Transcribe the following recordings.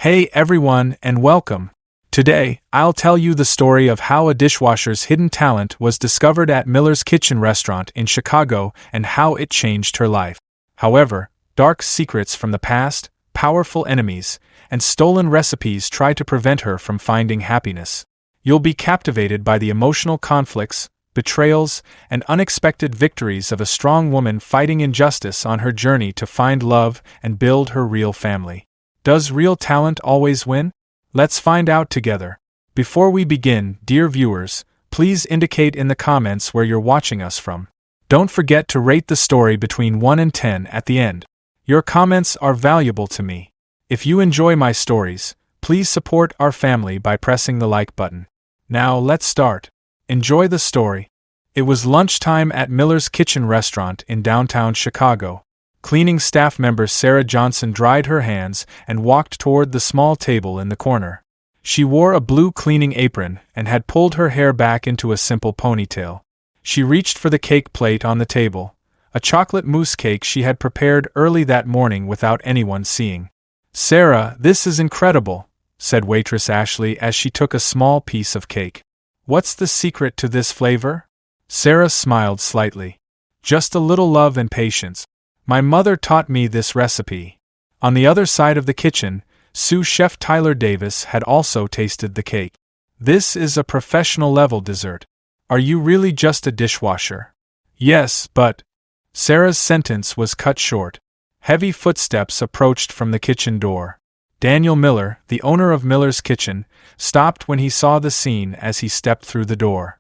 Hey everyone and welcome. Today, I'll tell you the story of how a dishwasher's hidden talent was discovered at Miller's Kitchen restaurant in Chicago and how it changed her life. However, dark secrets from the past, powerful enemies, and stolen recipes try to prevent her from finding happiness. You'll be captivated by the emotional conflicts, betrayals, and unexpected victories of a strong woman fighting injustice on her journey to find love and build her real family. Does real talent always win? Let's find out together. Before we begin, dear viewers, please indicate in the comments where you're watching us from. Don't forget to rate the story between 1 and 10 at the end. Your comments are valuable to me. If you enjoy my stories, please support our family by pressing the like button. Now let's start. Enjoy the story. It was lunchtime at Miller's Kitchen restaurant in downtown Chicago. Cleaning staff member Sarah Johnson dried her hands and walked toward the small table in the corner. She wore a blue cleaning apron and had pulled her hair back into a simple ponytail. She reached for the cake plate on the table, a chocolate mousse cake she had prepared early that morning without anyone seeing. "Sarah, this is incredible," said waitress Ashley as she took a small piece of cake. "What's the secret to this flavor?" Sarah smiled slightly. "Just a little love and patience. My mother taught me this recipe." On the other side of the kitchen, sous chef Tyler Davis had also tasted the cake. "This is a professional-level dessert. Are you really just a dishwasher?" "Yes, but—" Sarah's sentence was cut short. Heavy footsteps approached from the kitchen door. Daniel Miller, the owner of Miller's Kitchen, stopped when he saw the scene as he stepped through the door.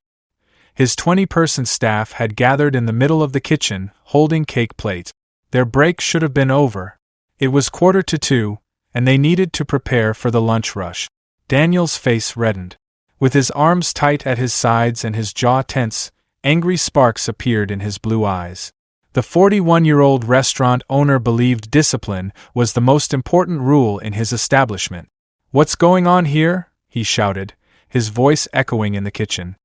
His 20-person staff had gathered in the middle of the kitchen, holding cake plates. Their break should have been over. It was 1:45, and they needed to prepare for the lunch rush. Daniel's face reddened. With his arms tight at his sides and his jaw tense, angry sparks appeared in his blue eyes. The 41-year-old restaurant owner believed discipline was the most important rule in his establishment. "What's going on here?" he shouted, his voice echoing in the kitchen.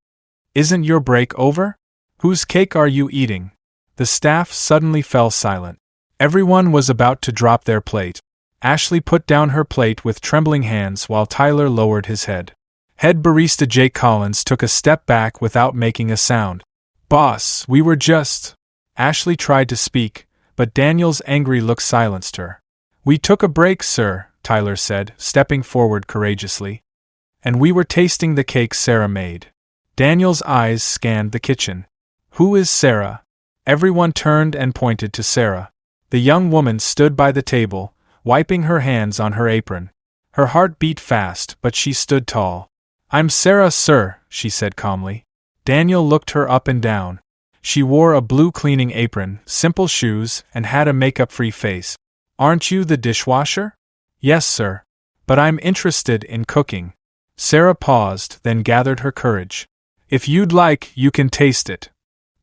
"Isn't your break over? Whose cake are you eating?" The staff suddenly fell silent. Everyone was about to drop their plate. Ashley put down her plate with trembling hands while Tyler lowered his head. Head barista Jake Collins took a step back without making a sound. "Boss, we were just—" Ashley tried to speak, but Daniel's angry look silenced her. "We took a break, sir," Tyler said, stepping forward courageously. "And we were tasting the cake Sarah made." Daniel's eyes scanned the kitchen. "Who is Sarah?" Everyone turned and pointed to Sarah. The young woman stood by the table, wiping her hands on her apron. Her heart beat fast, but she stood tall. "I'm Sarah, sir," she said calmly. Daniel looked her up and down. She wore a blue cleaning apron, simple shoes, and had a makeup-free face. "Aren't you the dishwasher?" "Yes, sir. But I'm interested in cooking." Sarah paused, then gathered her courage. "If you'd like, you can taste it."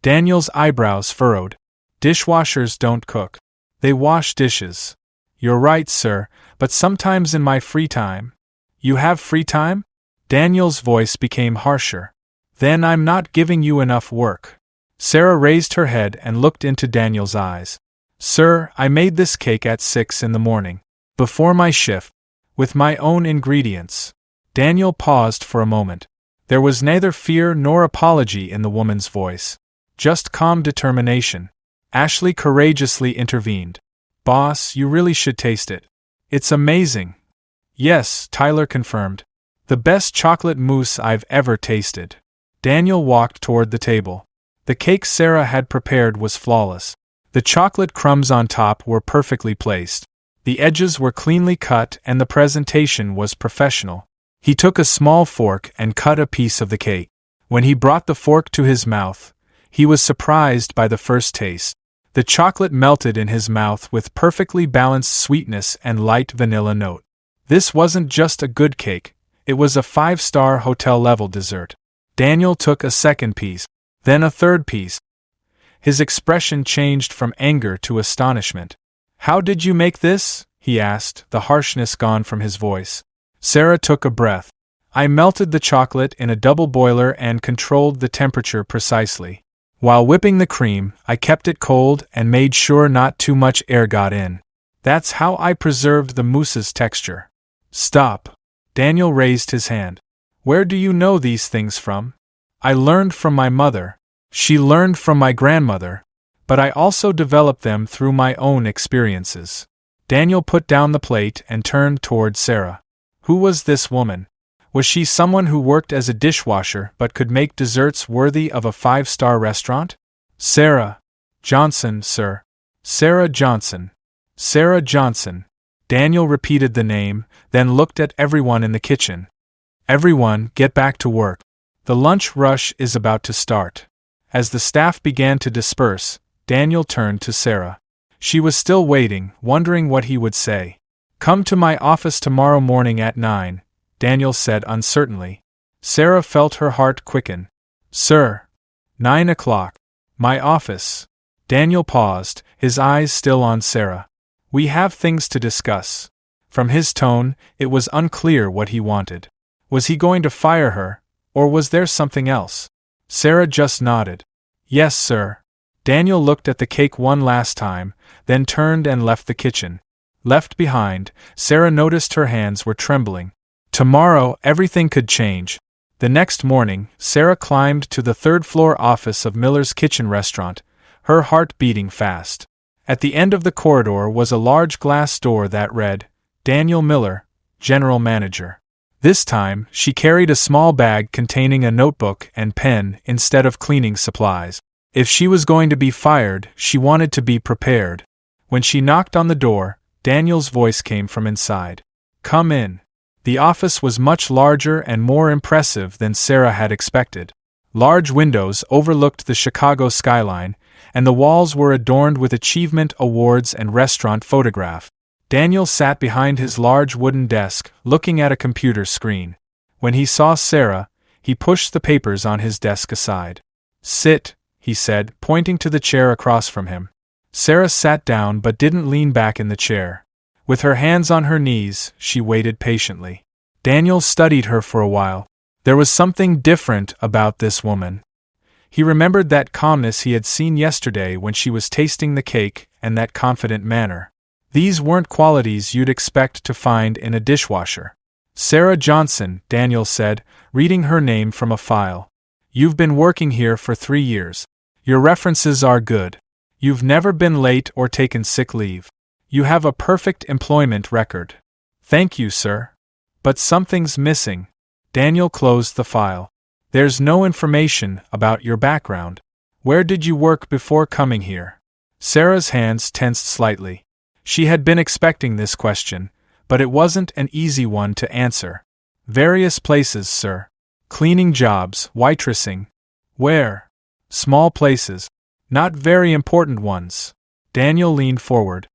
Daniel's eyebrows furrowed. "Dishwashers don't cook. They wash dishes." "You're right, sir, but sometimes in my free time." "You have free time?" Daniel's voice became harsher. "Then I'm not giving you enough work." Sarah raised her head and looked into Daniel's eyes. "Sir, I made this cake at 6 in the morning. Before my shift. With my own ingredients." Daniel paused for a moment. There was neither fear nor apology in the woman's voice. Just calm determination. Ashley courageously intervened. "Boss, you really should taste it. It's amazing." "Yes," Tyler confirmed. "The best chocolate mousse I've ever tasted." Daniel walked toward the table. The cake Sarah had prepared was flawless. The chocolate crumbs on top were perfectly placed. The edges were cleanly cut and the presentation was professional. He took a small fork and cut a piece of the cake. When he brought the fork to his mouth, he was surprised by the first taste. The chocolate melted in his mouth with perfectly balanced sweetness and light vanilla note. This wasn't just a good cake, it was a 5-star hotel-level dessert. Daniel took a second piece, then a third piece. His expression changed from anger to astonishment. "How did you make this?" he asked, the harshness gone from his voice. Sarah took a breath. "I melted the chocolate in a double boiler and controlled the temperature precisely. While whipping the cream, I kept it cold and made sure not too much air got in. That's how I preserved the mousse's texture." Stop. Daniel raised his hand. Where do you know these things from? I learned from my mother. She learned from my grandmother. But I also developed them through my own experiences. Daniel put down the plate and turned toward Sarah. Who was this woman? Was she someone who worked as a dishwasher but could make desserts worthy of a 5-star restaurant? Sarah Johnson, sir. Sarah Johnson. Sarah Johnson. Daniel repeated the name, then looked at everyone in the kitchen. Everyone, get back to work. The lunch rush is about to start. As the staff began to disperse, Daniel turned to Sarah. She was still waiting, wondering what he would say. Come to my office tomorrow morning at 9, Daniel said uncertainly. Sarah felt her heart quicken. Sir. 9 o'clock. My office. Daniel paused, his eyes still on Sarah. We have things to discuss. From his tone, it was unclear what he wanted. Was he going to fire her, or was there something else? Sarah just nodded. Yes, sir. Daniel looked at the cake one last time, then turned and left the kitchen. Left behind, Sarah noticed her hands were trembling. Tomorrow, everything could change. The next morning, Sarah climbed to the third-floor office of Miller's Kitchen Restaurant, her heart beating fast. At the end of the corridor was a large glass door that read, Daniel Miller, General Manager. This time, she carried a small bag containing a notebook and pen instead of cleaning supplies. If she was going to be fired, she wanted to be prepared. When she knocked on the door, Daniel's voice came from inside. Come in. The office was much larger and more impressive than Sarah had expected. Large windows overlooked the Chicago skyline, and the walls were adorned with achievement awards and restaurant photographs. Daniel sat behind his large wooden desk, looking at a computer screen. When he saw Sarah, he pushed the papers on his desk aside. Sit, he said, pointing to the chair across from him. Sarah sat down but didn't lean back in the chair. With her hands on her knees, she waited patiently. Daniel studied her for a while. There was something different about this woman. He remembered that calmness he had seen yesterday when she was tasting the cake, and that confident manner. These weren't qualities you'd expect to find in a dishwasher. Sarah Johnson, Daniel said, reading her name from a file. You've been working here for 3 years. Your references are good. You've never been late or taken sick leave. You have a perfect employment record. Thank you, sir. But something's missing. Daniel closed the file. There's no information about your background. Where did you work before coming here? Sarah's hands tensed slightly. She had been expecting this question, but it wasn't an easy one to answer. Various places, sir. Cleaning jobs, waitressing. Where? Small places. Not very important ones. Daniel leaned forward.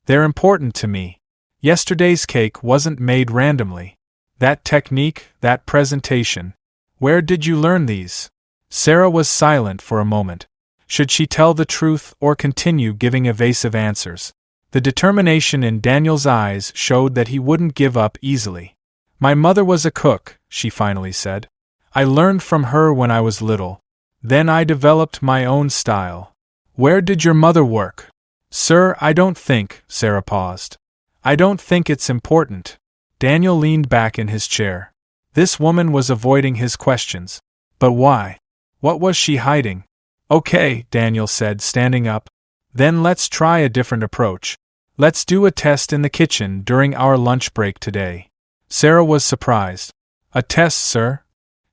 They're important to me. Yesterday's cake wasn't made randomly. That technique, that presentation. Where did you learn these? Sarah was silent for a moment. Should she tell the truth or continue giving evasive answers? The determination in Daniel's eyes showed that he wouldn't give up easily. My mother was a cook, she finally said. I learned from her when I was little. Then I developed my own style. Where did your mother work? Sir, I don't think, Sarah paused. I don't think it's important. Daniel leaned back in his chair. This woman was avoiding his questions. But why? What was she hiding? Okay, Daniel said, standing up. Then let's try a different approach. Let's do a test in the kitchen during our lunch break today. Sarah was surprised. A test, sir?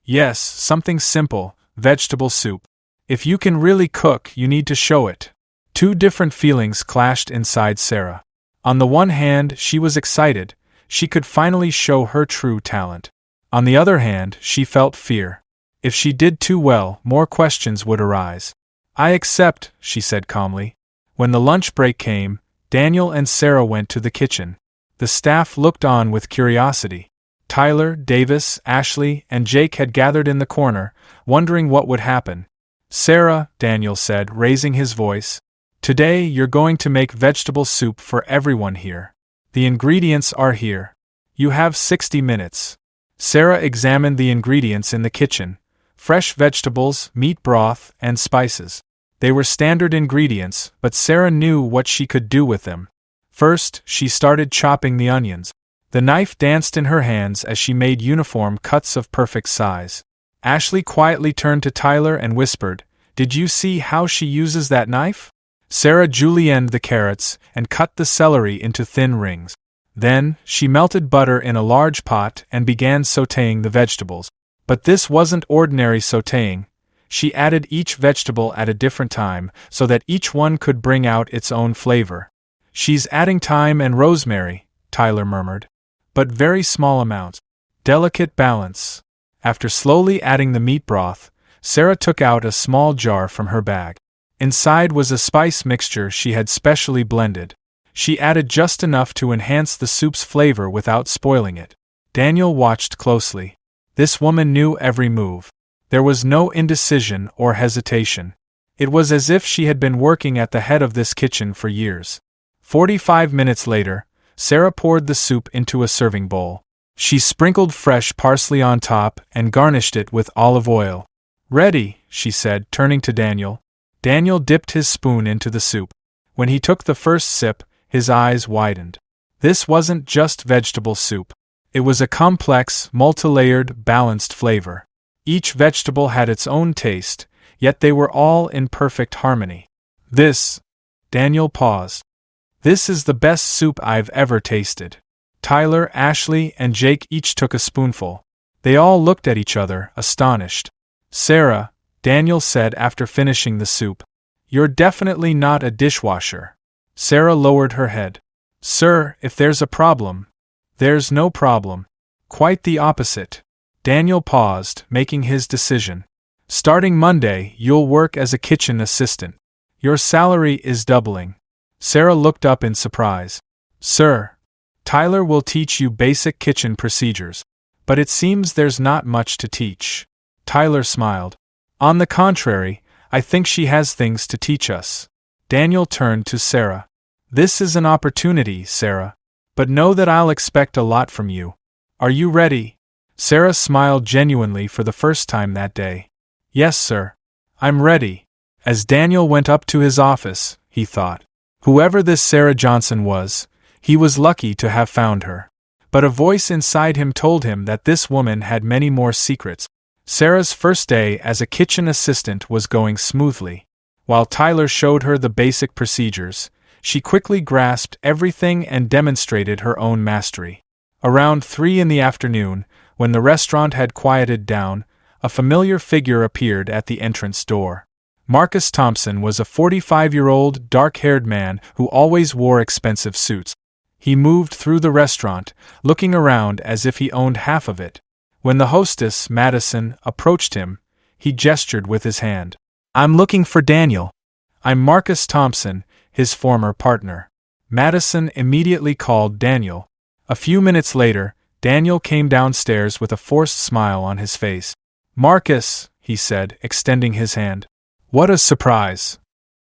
Yes, something simple, vegetable soup. If you can really cook, you need to show it. 2 different feelings clashed inside Sarah. On the one hand, she was excited. She could finally show her true talent. On the other hand, she felt fear. If she did too well, more questions would arise. I accept, she said calmly. When the lunch break came, Daniel and Sarah went to the kitchen. The staff looked on with curiosity. Tyler, Davis, Ashley, and Jake had gathered in the corner, wondering what would happen. Sarah, Daniel said, raising his voice, today you're going to make vegetable soup for everyone here. The ingredients are here. You have 60 minutes. Sarah examined the ingredients in the kitchen. Fresh vegetables, meat broth, and spices. They were standard ingredients, but Sarah knew what she could do with them. First, she started chopping the onions. The knife danced in her hands as she made uniform cuts of perfect size. Ashley quietly turned to Tyler and whispered, "Did you see how she uses that knife?" Sarah julienned the carrots and cut the celery into thin rings. Then, she melted butter in a large pot and began sautéing the vegetables. But this wasn't ordinary sautéing. She added each vegetable at a different time so that each one could bring out its own flavor. "She's adding thyme and rosemary," Tyler murmured. "But very small amounts. Delicate balance." After slowly adding the meat broth, Sarah took out a small jar from her bag. Inside was a spice mixture she had specially blended. She added just enough to enhance the soup's flavor without spoiling it. Daniel watched closely. This woman knew every move. There was no indecision or hesitation. It was as if she had been working at the head of this kitchen for years. 45 minutes later, Sarah poured the soup into a serving bowl. She sprinkled fresh parsley on top and garnished it with olive oil. "Ready," she said, turning to Daniel. Daniel dipped his spoon into the soup. When he took the first sip, his eyes widened. This wasn't just vegetable soup. It was a complex, multi-layered, balanced flavor. Each vegetable had its own taste, yet they were all in perfect harmony. Daniel paused. "This is the best soup I've ever tasted." Tyler, Ashley, and Jake each took a spoonful. They all looked at each other, astonished. "Sarah," Daniel said after finishing the soup, "you're definitely not a dishwasher." Sarah lowered her head. "Sir, if there's a problem." "There's no problem. Quite the opposite." Daniel paused, making his decision. "Starting Monday, you'll work as a kitchen assistant. Your salary is doubling." Sarah looked up in surprise. "Sir, Tyler will teach you basic kitchen procedures. But it seems there's not much to teach." Tyler smiled. "On the contrary, I think she has things to teach us." Daniel turned to Sarah. "This is an opportunity, Sarah. But know that I'll expect a lot from you. Are you ready?" Sarah smiled genuinely for the first time that day. "Yes, sir. I'm ready." As Daniel went up to his office, he thought, whoever this Sarah Johnson was, he was lucky to have found her. But a voice inside him told him that this woman had many more secrets. Sarah's first day as a kitchen assistant was going smoothly. While Tyler showed her the basic procedures, she quickly grasped everything and demonstrated her own mastery. Around 3 in the afternoon, when the restaurant had quieted down, a familiar figure appeared at the entrance door. Marcus Thompson was a 45-year-old, dark-haired man who always wore expensive suits. He moved through the restaurant, looking around as if he owned half of it. When the hostess, Madison, approached him, he gestured with his hand. "I'm looking for Daniel." "I'm Marcus Thompson, his former partner." Madison immediately called Daniel. A few minutes later, Daniel came downstairs with a forced smile on his face. "Marcus," he said, extending his hand. "What a surprise."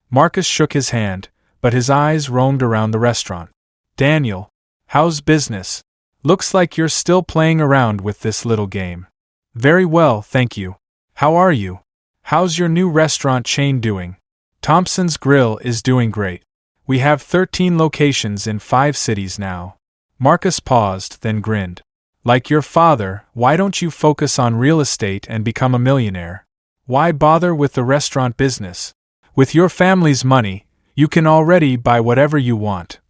Marcus shook his hand, but his eyes roamed around the restaurant. "Daniel, how's business? Looks like you're still playing around with this little game." "Very well, thank you. How are you? How's your new restaurant chain doing?" "Thompson's Grill is doing great. We have 13 locations in 5 cities now." Marcus paused, then grinned. "Like your father, why don't you focus on real estate and become a millionaire? Why bother with the restaurant business? With your family's money, you can already buy whatever you want."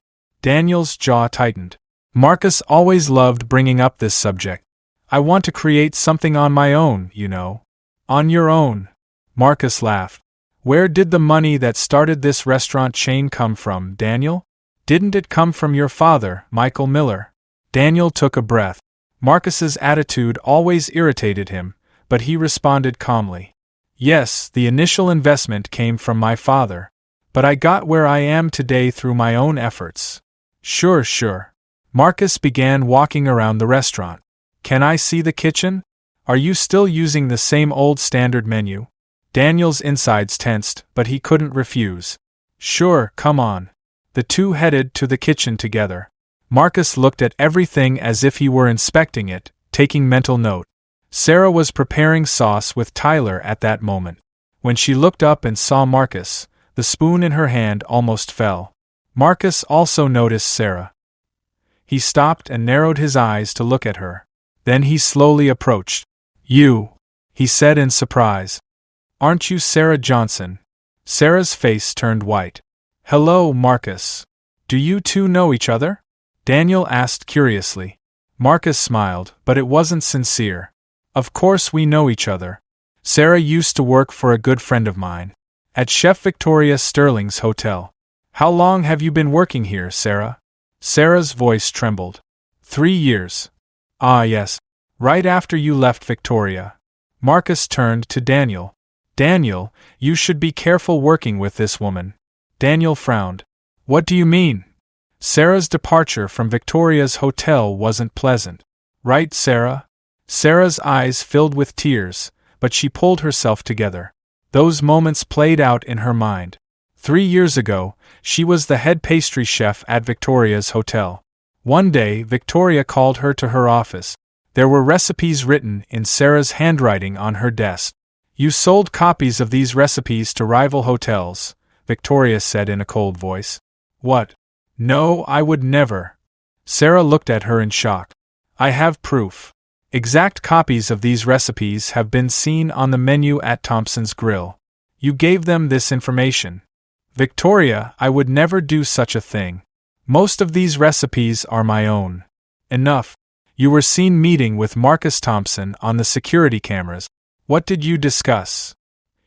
Daniel's jaw tightened. Marcus always loved bringing up this subject. "I want to create something on my own, you know." "On your own?" Marcus laughed. "Where did the money that started this restaurant chain come from, Daniel? Didn't it come from your father, Michael Miller?" Daniel took a breath. Marcus's attitude always irritated him, but he responded calmly. "Yes, the initial investment came from my father. But I got where I am today through my own efforts." Sure. Marcus began walking around the restaurant. "Can I see the kitchen? Are you still using the same old standard menu?" Daniel's insides tensed, but he couldn't refuse. "Sure, come on." The two headed to the kitchen together. Marcus looked at everything as if he were inspecting it, taking mental note. Sarah was preparing sauce with Tyler at that moment. When she looked up and saw Marcus, the spoon in her hand almost fell. Marcus also noticed Sarah. He stopped and narrowed his eyes to look at her. Then he slowly approached. "You," he said in surprise. "Aren't you Sarah Johnson?" Sarah's face turned white. "Hello, Marcus. Do you two know each other?" Daniel asked curiously. Marcus smiled, but it wasn't sincere. "Of course we know each other. Sarah used to work for a good friend of mine. At Chef Victoria Sterling's hotel. How long have you been working here, Sarah?" Sarah's voice trembled. 3 years. "Ah yes. Right after you left Victoria." Marcus turned to Daniel. "Daniel, you should be careful working with this woman." Daniel frowned. "What do you mean?" Sarah's departure from Victoria's hotel wasn't pleasant. "Right, Sarah?" Sarah's eyes filled with tears, but she pulled herself together. Those moments played out in her mind. 3 years ago, she was the head pastry chef at Victoria's hotel. One day, Victoria called her to her office. There were recipes written in Sarah's handwriting on her desk. "You sold copies of these recipes to rival hotels," Victoria said in a cold voice. "What? No, I would never." Sarah looked at her in shock. "I have proof. Exact copies of these recipes have been seen on the menu at Thompson's Grill. You gave them this information." "Victoria, I would never do such a thing. Most of these recipes are my own." "Enough. You were seen meeting with Marcus Thompson on the security cameras. What did you discuss?"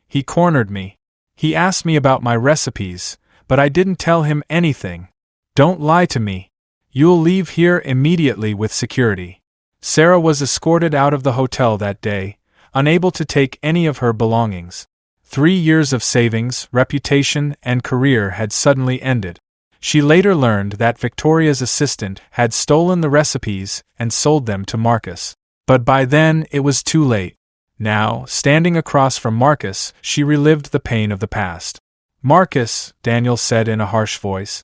"He cornered me. He asked me about my recipes, but I didn't tell him anything." "Don't lie to me. You'll leave here immediately with security." Sarah was escorted out of the hotel that day, unable to take any of her belongings. 3 years of savings, reputation, and career had suddenly ended. She later learned that Victoria's assistant had stolen the recipes and sold them to Marcus. But by then it was too late. Now, standing across from Marcus, she relived the pain of the past. "Marcus," Daniel said in a harsh voice,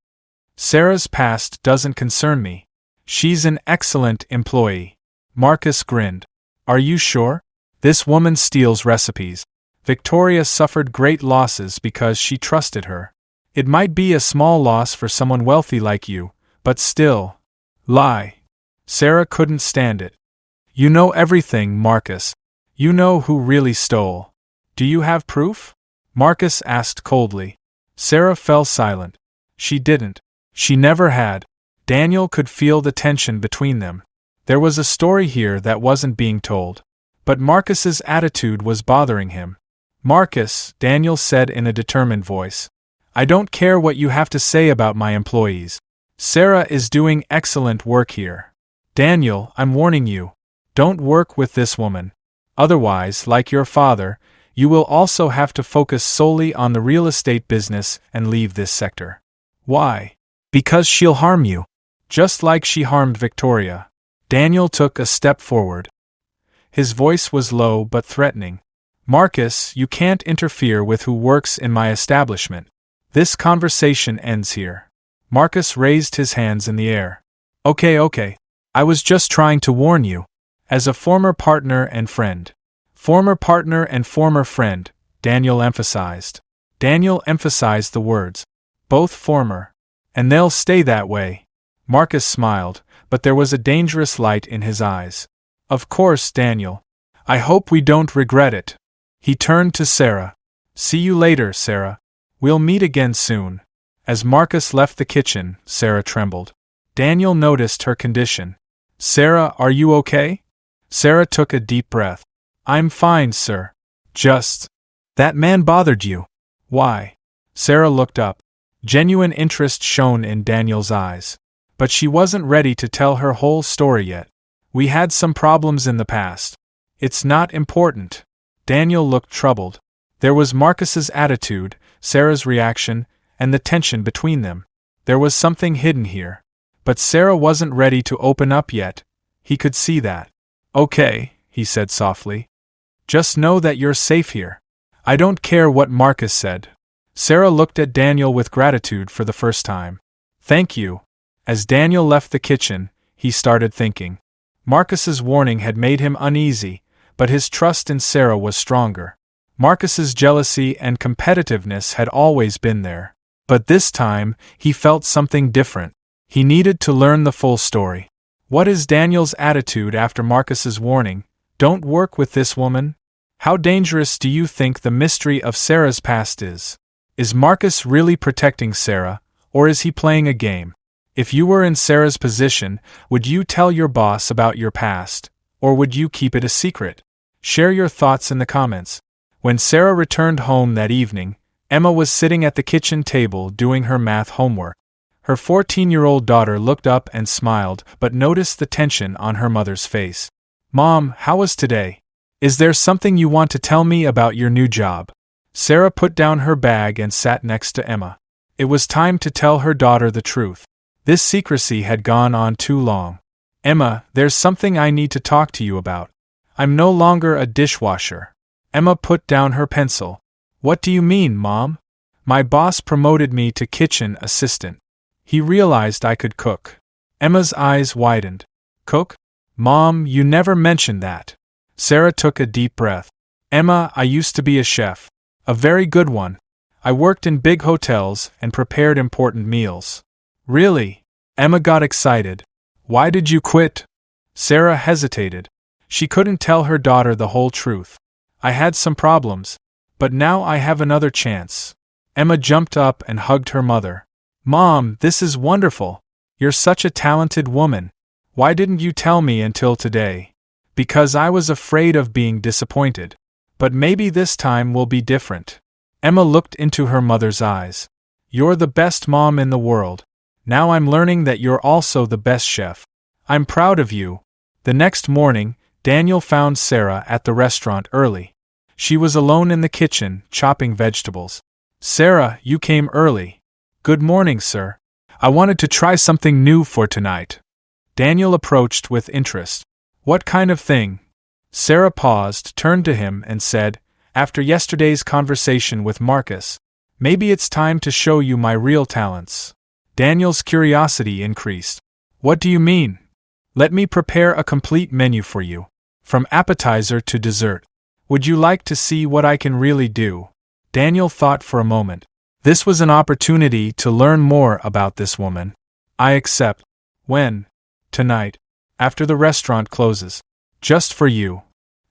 "Sarah's past doesn't concern me. She's an excellent employee." Marcus grinned. "Are you sure? This woman steals recipes. Victoria suffered great losses because she trusted her. It might be a small loss for someone wealthy like you, but still." "Lie." Sarah couldn't stand it. "You know everything, Marcus. You know who really stole. Do you have proof?" Marcus asked coldly. Sarah fell silent. She didn't. She never had. Daniel could feel the tension between them. There was a story here that wasn't being told. But Marcus's attitude was bothering him. "Marcus," Daniel said in a determined voice, "I don't care what you have to say about my employees. Sarah is doing excellent work here. Daniel, I'm warning you. Don't work with this woman. Otherwise, like your father, you will also have to focus solely on the real estate business and leave this sector." "Why?" "Because she'll harm you. Just like she harmed Victoria." Daniel took a step forward. His voice was low but threatening. "Marcus, you can't interfere with who works in my establishment. This conversation ends here." Marcus raised his hands in the air. Okay. I was just trying to warn you. As a former partner and friend." "Former partner and former friend," Daniel emphasized. Daniel emphasized the words. "Both former. And they'll stay that way." Marcus smiled, but there was a dangerous light in his eyes. "Of course, Daniel. I hope we don't regret it." He turned to Sarah. "See you later, Sarah. We'll meet again soon." As Marcus left the kitchen, Sarah trembled. Daniel noticed her condition. "Sarah, are you okay?" Sarah took a deep breath. "I'm fine, sir. Just... that man bothered you." "Why?" Sarah looked up. Genuine interest shone in Daniel's eyes. But she wasn't ready to tell her whole story yet. "We had some problems in the past. It's not important." Daniel looked troubled. There was Marcus's attitude, Sarah's reaction, and the tension between them. There was something hidden here. But Sarah wasn't ready to open up yet. He could see that. "Okay," he said softly. "Just know that you're safe here. I don't care what Marcus said." Sarah looked at Daniel with gratitude for the first time. "Thank you." As Daniel left the kitchen, he started thinking. Marcus's warning had made him uneasy, but his trust in Sarah was stronger. Marcus's jealousy and competitiveness had always been there. But this time, he felt something different. He needed to learn the full story. What is Daniel's attitude after Marcus's warning, "Don't work with this woman"? How dangerous do you think the mystery of Sarah's past is? Is Marcus really protecting Sarah, or is he playing a game? If you were in Sarah's position, would you tell your boss about your past, or would you keep it a secret? Share your thoughts in the comments. When Sarah returned home that evening, Emma was sitting at the kitchen table doing her math homework. Her 14-year-old daughter looked up and smiled, but noticed the tension on her mother's face. "Mom, how was today? Is there something you want to tell me about your new job?" Sarah put down her bag and sat next to Emma. It was time to tell her daughter the truth. This secrecy had gone on too long. "Emma, there's something I need to talk to you about. I'm no longer a dishwasher." Emma put down her pencil. "What do you mean, Mom?" "My boss promoted me to kitchen assistant. He realized I could cook." Emma's eyes widened. "Cook? Mom, you never mentioned that." Sarah took a deep breath. "Emma, I used to be a chef. A very good one. I worked in big hotels and prepared important meals." "Really?" Emma got excited. "Why did you quit?" Sarah hesitated. She couldn't tell her daughter the whole truth. "I had some problems, but now I have another chance." Emma jumped up and hugged her mother. "Mom, this is wonderful. You're such a talented woman. Why didn't you tell me until today?" "Because I was afraid of being disappointed. But maybe this time will be different." Emma looked into her mother's eyes. "You're the best mom in the world. Now I'm learning that you're also the best chef. I'm proud of you." The next morning, Daniel found Sarah at the restaurant early. She was alone in the kitchen, chopping vegetables. "Sarah, you came early." "Good morning, sir. I wanted to try something new for tonight." Daniel approached with interest. "What kind of thing?" Sarah paused, turned to him, and said, "After yesterday's conversation with Marcus, maybe it's time to show you my real talents." Daniel's curiosity increased. "What do you mean?" "Let me prepare a complete menu for you, from appetizer to dessert. Would you like to see what I can really do?" Daniel thought for a moment. This was an opportunity to learn more about this woman. "I accept." "When?" "Tonight, after the restaurant closes. Just for you."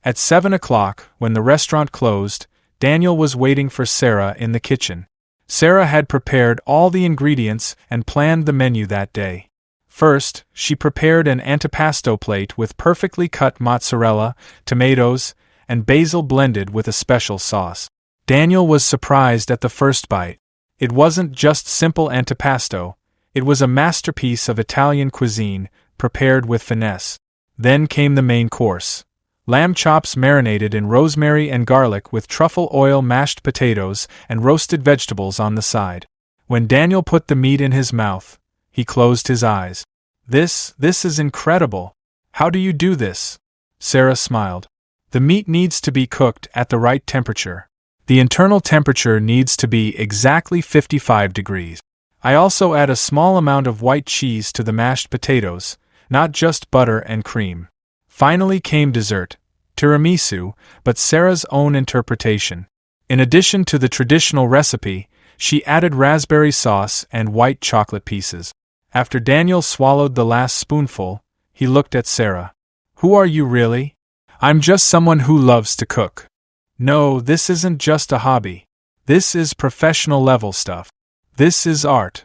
At 7 o'clock, when the restaurant closed, Daniel was waiting for Sarah in the kitchen. Sarah had prepared all the ingredients and planned the menu that day. First, she prepared an antipasto plate with perfectly cut mozzarella, tomatoes, and basil blended with a special sauce. Daniel was surprised at the first bite. It wasn't just simple antipasto, it was a masterpiece of Italian cuisine, prepared with finesse. Then came the main course. Lamb chops marinated in rosemary and garlic with truffle oil, mashed potatoes, and roasted vegetables on the side. When Daniel put the meat in his mouth, he closed his eyes. This is incredible. How do you do this?" Sarah smiled. "The meat needs to be cooked at the right temperature. The internal temperature needs to be exactly 55 degrees. I also add a small amount of white cheese to the mashed potatoes, not just butter and cream." Finally came dessert, tiramisu, but Sarah's own interpretation. In addition to the traditional recipe, she added raspberry sauce and white chocolate pieces. After Daniel swallowed the last spoonful, he looked at Sarah. "Who are you really?" "I'm just someone who loves to cook." "No, this isn't just a hobby. This is professional level stuff. This is art."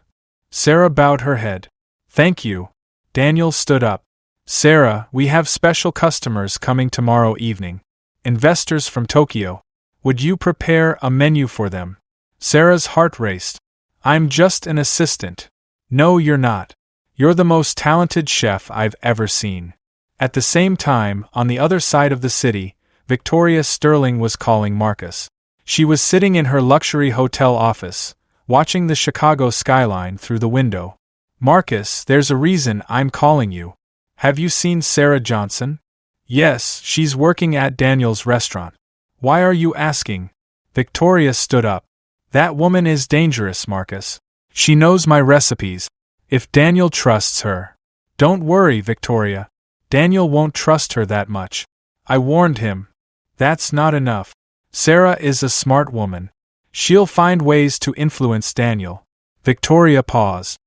Sarah bowed her head. "Thank you." Daniel stood up. "Sarah, we have special customers coming tomorrow evening. Investors from Tokyo. Would you prepare a menu for them?" Sarah's heart raced. "I'm just an assistant." "No, you're not. You're the most talented chef I've ever seen." At the same time, on the other side of the city, Victoria Sterling was calling Marcus. She was sitting in her luxury hotel office, watching the Chicago skyline through the window. "Marcus, there's a reason I'm calling you. Have you seen Sarah Johnson?" "Yes, she's working at Daniel's restaurant." "Why are you asking?" Victoria stood up. "That woman is dangerous, Marcus. She knows my recipes. If Daniel trusts her." "Don't worry, Victoria. Daniel won't trust her that much. I warned him." "That's not enough. Sarah is a smart woman. She'll find ways to influence Daniel." Victoria paused.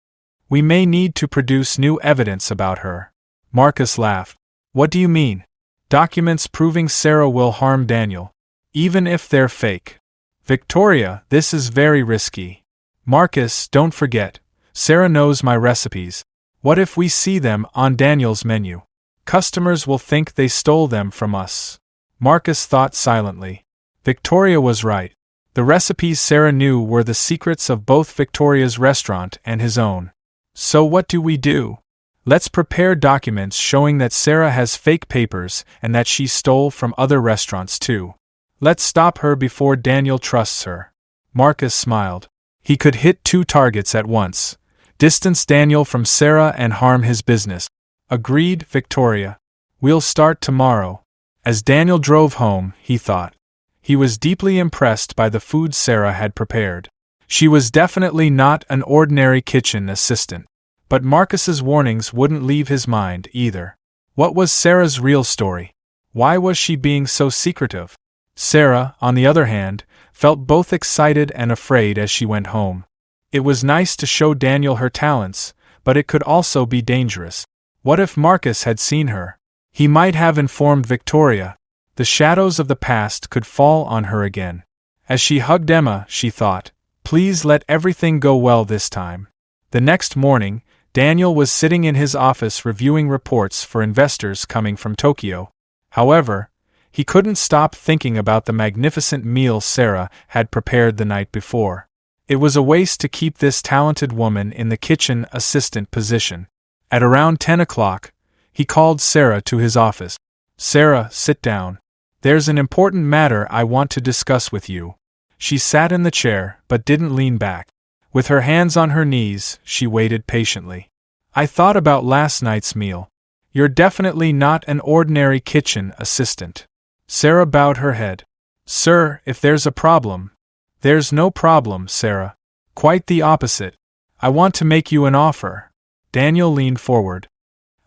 We may need to produce new evidence about her. Marcus laughed. What do you mean? Documents proving Sarah will harm Daniel. Even if they're fake. Victoria, this is very risky. Marcus, don't forget, Sarah knows my recipes. What if we see them on Daniel's menu? Customers will think they stole them from us. Marcus thought silently. Victoria was right. The recipes Sarah knew were the secrets of both Victoria's restaurant and his own. So what do we do? Let's prepare documents showing that Sarah has fake papers and that she stole from other restaurants too. Let's stop her before Daniel trusts her. Marcus smiled. He could hit 2 targets at once. Distance Daniel from Sarah and harm his business. Agreed, Victoria. We'll start tomorrow. As Daniel drove home, he thought. He was deeply impressed by the food Sarah had prepared. She was definitely not an ordinary kitchen assistant. But Marcus's warnings wouldn't leave his mind either. What was Sarah's real story? Why was she being so secretive? Sarah, on the other hand, felt both excited and afraid as she went home. It was nice to show Daniel her talents, but it could also be dangerous. What if Marcus had seen her? He might have informed Victoria. The shadows of the past could fall on her again. As she hugged Emma, she thought, please let everything go well this time. The next morning, Daniel was sitting in his office reviewing reports for investors coming from Tokyo. However, he couldn't stop thinking about the magnificent meal Sarah had prepared the night before. It was a waste to keep this talented woman in the kitchen assistant position. At around 10 o'clock, he called Sarah to his office. Sarah, sit down. There's an important matter I want to discuss with you. She sat in the chair, but didn't lean back. With her hands on her knees, she waited patiently. I thought about last night's meal. You're definitely not an ordinary kitchen assistant. Sarah bowed her head. Sir, if there's a problem. There's no problem, Sarah. Quite the opposite. I want to make you an offer. Daniel leaned forward.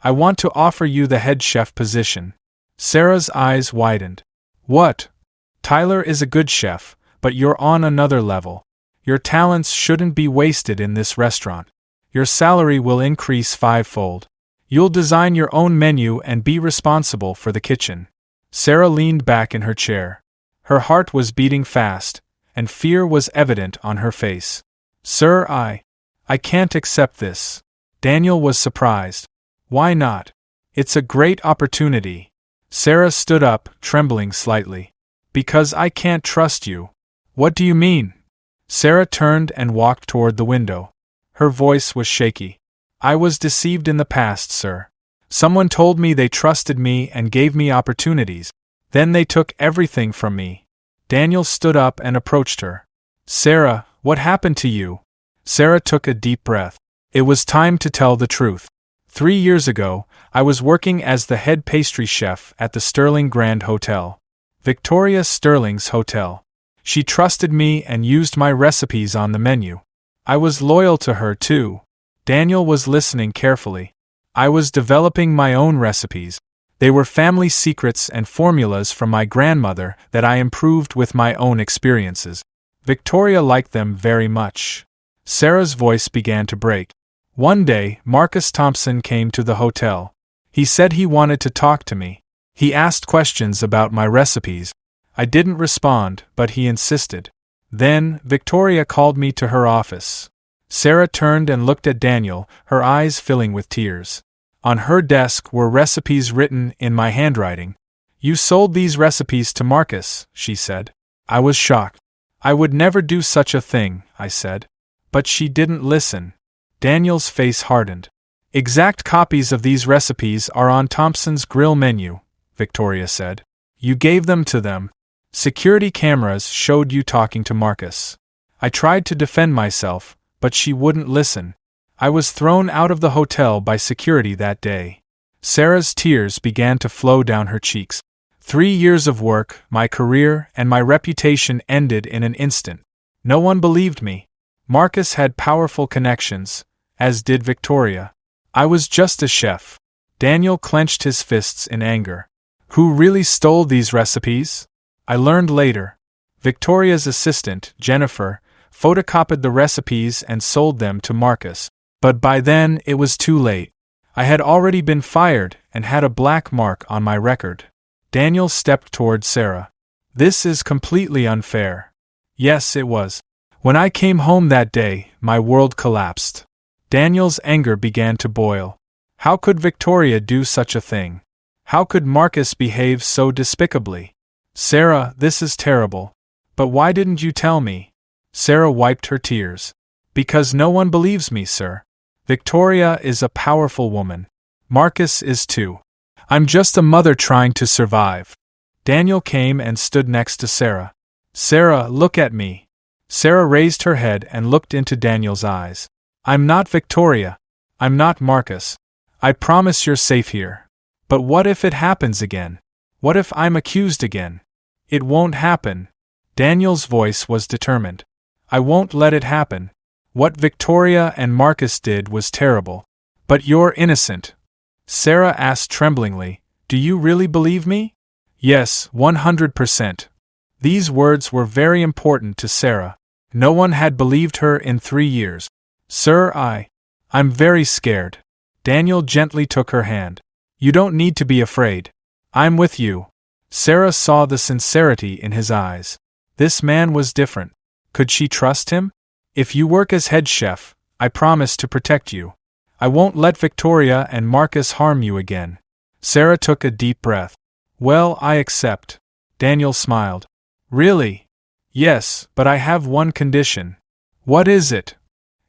I want to offer you the head chef position. Sarah's eyes widened. What? Tyler is a good chef, but you're on another level. Your talents shouldn't be wasted in this restaurant. Your salary will increase 5-fold. You'll design your own menu and be responsible for the kitchen. Sarah leaned back in her chair. Her heart was beating fast, and fear was evident on her face. Sir, I can't accept this. Daniel was surprised. Why not? It's a great opportunity. Sarah stood up, trembling slightly. Because I can't trust you. What do you mean? Sarah turned and walked toward the window. Her voice was shaky. I was deceived in the past, sir. Someone told me they trusted me and gave me opportunities. Then they took everything from me. Daniel stood up and approached her. Sarah, what happened to you? Sarah took a deep breath. It was time to tell the truth. 3 years ago, I was working as the head pastry chef at the Sterling Grand Hotel. Victoria Sterling's hotel. She trusted me and used my recipes on the menu. I was loyal to her too. Daniel was listening carefully. I was developing my own recipes. They were family secrets and formulas from my grandmother that I improved with my own experiences. Victoria liked them very much. Sarah's voice began to break. One day, Marcus Thompson came to the hotel. He said he wanted to talk to me. He asked questions about my recipes. I didn't respond, but he insisted. Then, Victoria called me to her office. Sarah turned and looked at Daniel, her eyes filling with tears. On her desk were recipes written in my handwriting. You sold these recipes to Marcus, she said. I was shocked. I would never do such a thing, I said. But she didn't listen. Daniel's face hardened. Exact copies of these recipes are on Thompson's grill menu, Victoria said. You gave them to them. Security cameras showed you talking to Marcus. I tried to defend myself, but she wouldn't listen. I was thrown out of the hotel by security that day. Sarah's tears began to flow down her cheeks. 3 years of work, my career, and my reputation ended in an instant. No one believed me. Marcus had powerful connections, as did Victoria. I was just a chef. Daniel clenched his fists in anger. Who really stole these recipes? I learned later. Victoria's assistant, Jennifer, photocopied the recipes and sold them to Marcus. But by then, it was too late. I had already been fired and had a black mark on my record. Daniel stepped toward Sarah. This is completely unfair. Yes, it was. When I came home that day, my world collapsed. Daniel's anger began to boil. How could Victoria do such a thing? How could Marcus behave so despicably? Sarah, this is terrible. But why didn't you tell me? Sarah wiped her tears. Because no one believes me, sir. Victoria is a powerful woman. Marcus is too. I'm just a mother trying to survive. Daniel came and stood next to Sarah. Sarah, look at me. Sarah raised her head and looked into Daniel's eyes. I'm not Victoria. I'm not Marcus. I promise you're safe here. But what if it happens again? What if I'm accused again? It won't happen. Daniel's voice was determined. I won't let it happen. What Victoria and Marcus did was terrible. But you're innocent. Sarah asked tremblingly, do you really believe me? Yes, 100%. These words were very important to Sarah. No one had believed her in 3 years. Sir, I'm very scared. Daniel gently took her hand. You don't need to be afraid. I'm with you. Sarah saw the sincerity in his eyes. This man was different. Could she trust him? If you work as head chef, I promise to protect you. I won't let Victoria and Marcus harm you again. Sarah took a deep breath. Well, I accept. Daniel smiled. Really? Yes, but I have one condition. What is it?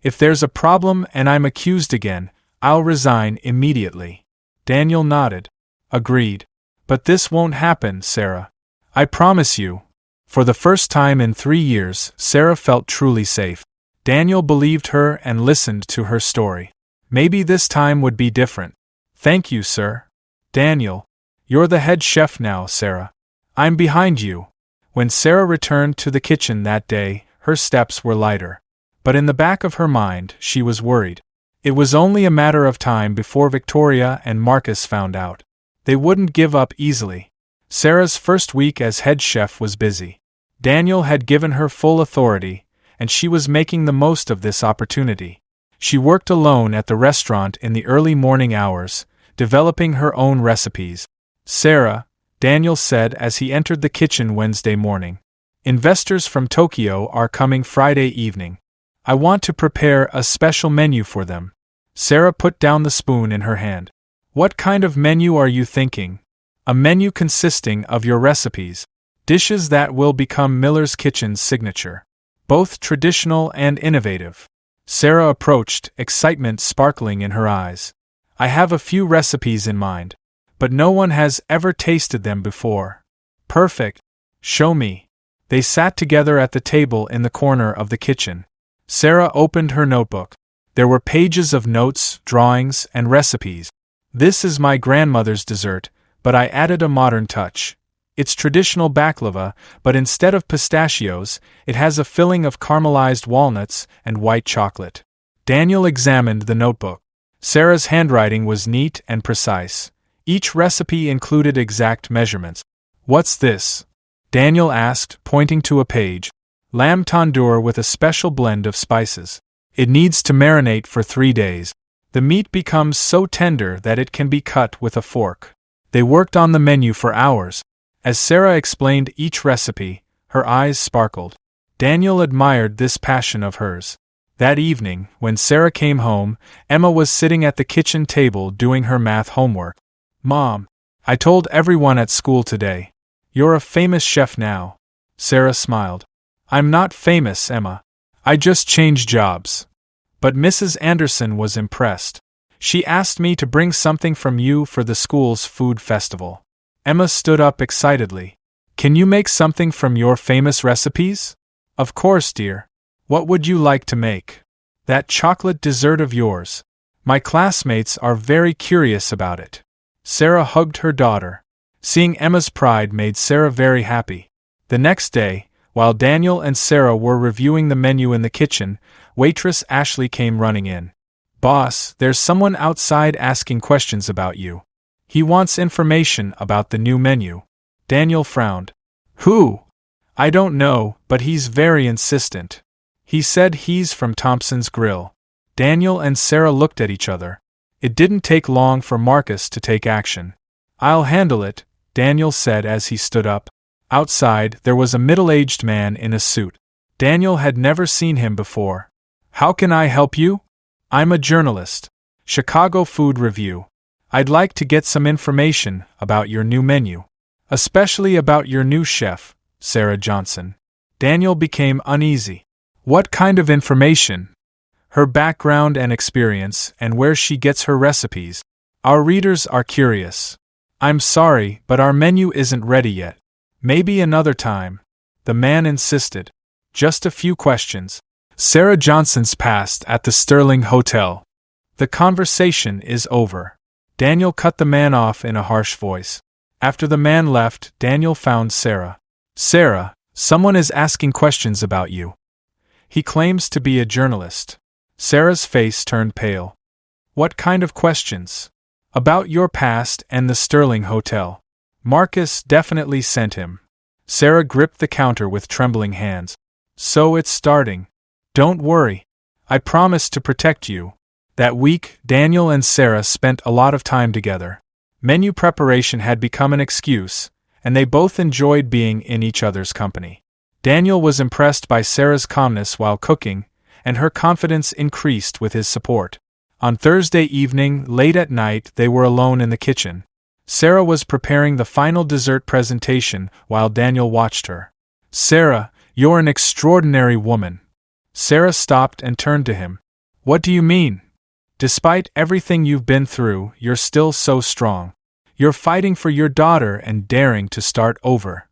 If there's a problem and I'm accused again, I'll resign immediately. Daniel nodded. Agreed. But this won't happen, Sarah. I promise you. For the first time in 3 years, Sarah felt truly safe. Daniel believed her and listened to her story. Maybe this time would be different. Thank you, sir. Daniel. You're the head chef now, Sarah. I'm behind you. When Sarah returned to the kitchen that day, her steps were lighter. But in the back of her mind, she was worried. It was only a matter of time before Victoria and Marcus found out. They wouldn't give up easily. Sarah's first week as head chef was busy. Daniel had given her full authority, and she was making the most of this opportunity. She worked alone at the restaurant in the early morning hours, developing her own recipes. Sarah, Daniel said as he entered the kitchen Wednesday morning. Investors from Tokyo are coming Friday evening. I want to prepare a special menu for them. Sarah put down the spoon in her hand. What kind of menu are you thinking? A menu consisting of your recipes. Dishes that will become Miller's Kitchen's signature. Both traditional and innovative. Sarah approached, excitement sparkling in her eyes. I have a few recipes in mind. But no one has ever tasted them before. Perfect. Show me. They sat together at the table in the corner of the kitchen. Sarah opened her notebook. There were pages of notes, drawings, and recipes. This is my grandmother's dessert, but I added a modern touch. It's traditional baklava, but instead of pistachios, it has a filling of caramelized walnuts and white chocolate. Daniel examined the notebook. Sarah's handwriting was neat and precise. Each recipe included exact measurements. What's this? Daniel asked, pointing to a page. Lamb tandoor with a special blend of spices. It needs to marinate for 3 days. The meat becomes so tender that it can be cut with a fork. They worked on the menu for hours. As Sarah explained each recipe, her eyes sparkled. Daniel admired this passion of hers. That evening, when Sarah came home, Emma was sitting at the kitchen table doing her math homework. Mom, I told everyone at school today. You're a famous chef now. Sarah smiled. I'm not famous, Emma. I just changed jobs. But Mrs. Anderson was impressed. She asked me to bring something from you for the school's food festival. Emma stood up excitedly. Can you make something from your famous recipes? Of course, dear. What would you like to make? That chocolate dessert of yours. My classmates are very curious about it. Sarah hugged her daughter. Seeing Emma's pride made Sarah very happy. The next day, while Daniel and Sarah were reviewing the menu in the kitchen, waitress Ashley came running in. Boss, there's someone outside asking questions about you. He wants information about the new menu. Daniel frowned. Who? I don't know, but he's very insistent. He said he's from Thompson's Grill. Daniel and Sarah looked at each other. It didn't take long for Marcus to take action. "I'll handle it," Daniel said as he stood up. Outside, there was a middle-aged man in a suit. Daniel had never seen him before. "How can I help you?" "I'm a journalist. Chicago Food Review. I'd like to get some information about your new menu. Especially about your new chef, Sarah Johnson." Daniel became uneasy. "What kind of information?" "Her background and experience, and where she gets her recipes. Our readers are curious." "I'm sorry, but our menu isn't ready yet. Maybe another time," the man insisted. "Just a few questions." Sarah Johnson's passed at the Sterling Hotel. "The conversation is over." Daniel cut the man off in a harsh voice. After the man left, Daniel found Sarah. "Sarah, someone is asking questions about you. He claims to be a journalist." Sarah's face turned pale. "What kind of questions?" "About your past and the Sterling Hotel. Marcus definitely sent him." Sarah gripped the counter with trembling hands. "So it's starting. Don't worry. I promise to protect you." That week, Daniel and Sarah spent a lot of time together. Menu preparation had become an excuse, and they both enjoyed being in each other's company. Daniel was impressed by Sarah's calmness while cooking, and her confidence increased with his support. On Thursday evening, late at night, they were alone in the kitchen. Sarah was preparing the final dessert presentation while Daniel watched her. "Sarah, you're an extraordinary woman." Sarah stopped and turned to him. "What do you mean?" "Despite everything you've been through, you're still so strong. You're fighting for your daughter and daring to start over."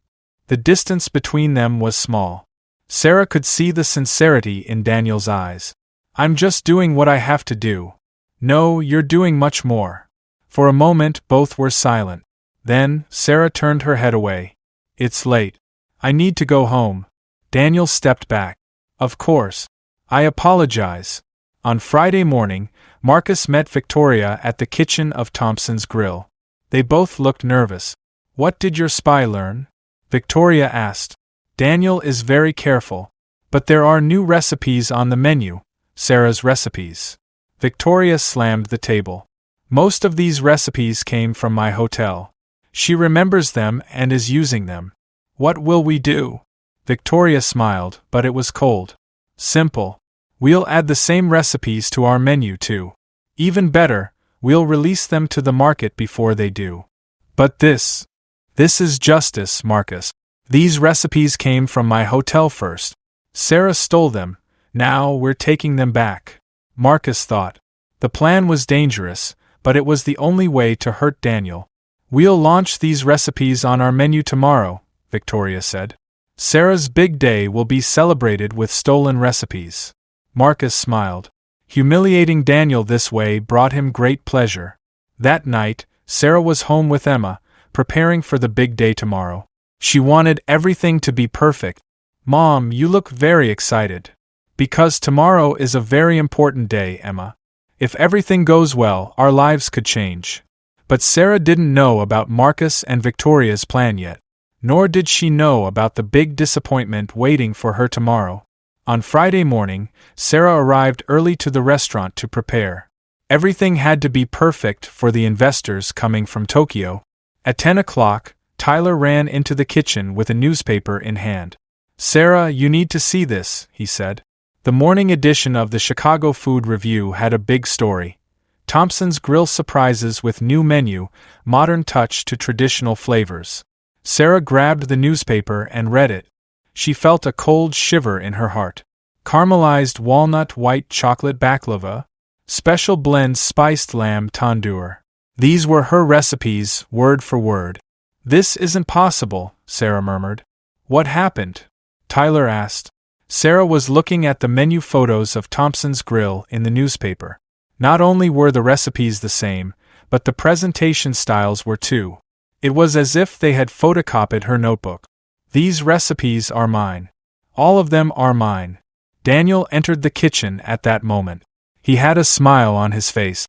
The distance between them was small. Sarah could see the sincerity in Daniel's eyes. "I'm just doing what I have to do." "No, you're doing much more." For a moment, both were silent. Then, Sarah turned her head away. "It's late. I need to go home." Daniel stepped back. "Of course. I apologize." On Friday morning, Marcus met Victoria at the kitchen of Thompson's Grill. They both looked nervous. "What did your spy learn?" Victoria asked. "Daniel is very careful. But there are new recipes on the menu, Sarah's recipes." Victoria slammed the table. "Most of these recipes came from my hotel. She remembers them and is using them." "What will we do?" Victoria smiled, but it was cold. "Simple. We'll add the same recipes to our menu too. Even better, we'll release them to the market before they do." "But this is justice, Marcus. These recipes came from my hotel first. Sarah stole them, now we're taking them back." Marcus thought. The plan was dangerous, but it was the only way to hurt Daniel. "We'll launch these recipes on our menu tomorrow," Victoria said. "Sarah's big day will be celebrated with stolen recipes." Marcus smiled. Humiliating Daniel this way brought him great pleasure. That night, Sarah was home with Emma, preparing for the big day tomorrow. She wanted everything to be perfect. "Mom, you look very excited." "Because tomorrow is a very important day, Emma. If everything goes well, our lives could change." But Sarah didn't know about Marcus and Victoria's plan yet. Nor did she know about the big disappointment waiting for her tomorrow. On Friday morning, Sarah arrived early to the restaurant to prepare. Everything had to be perfect for the investors coming from Tokyo. At 10 o'clock, Tyler ran into the kitchen with a newspaper in hand. "Sarah, you need to see this," he said. The morning edition of the Chicago Food Review had a big story. Thompson's Grill surprises with new menu, modern touch to traditional flavors. Sarah grabbed the newspaper and read it. She felt a cold shiver in her heart. Caramelized walnut white chocolate baklava, special blend spiced lamb tandoor. These were her recipes, word for word. "This isn't possible," Sarah murmured. "What happened?" Tyler asked. Sarah was looking at the menu photos of Thompson's Grill in the newspaper. Not only were the recipes the same, but the presentation styles were too. It was as if they had photocopied her notebook. "These recipes are mine. All of them are mine." Daniel entered the kitchen at that moment. He had a smile on his face.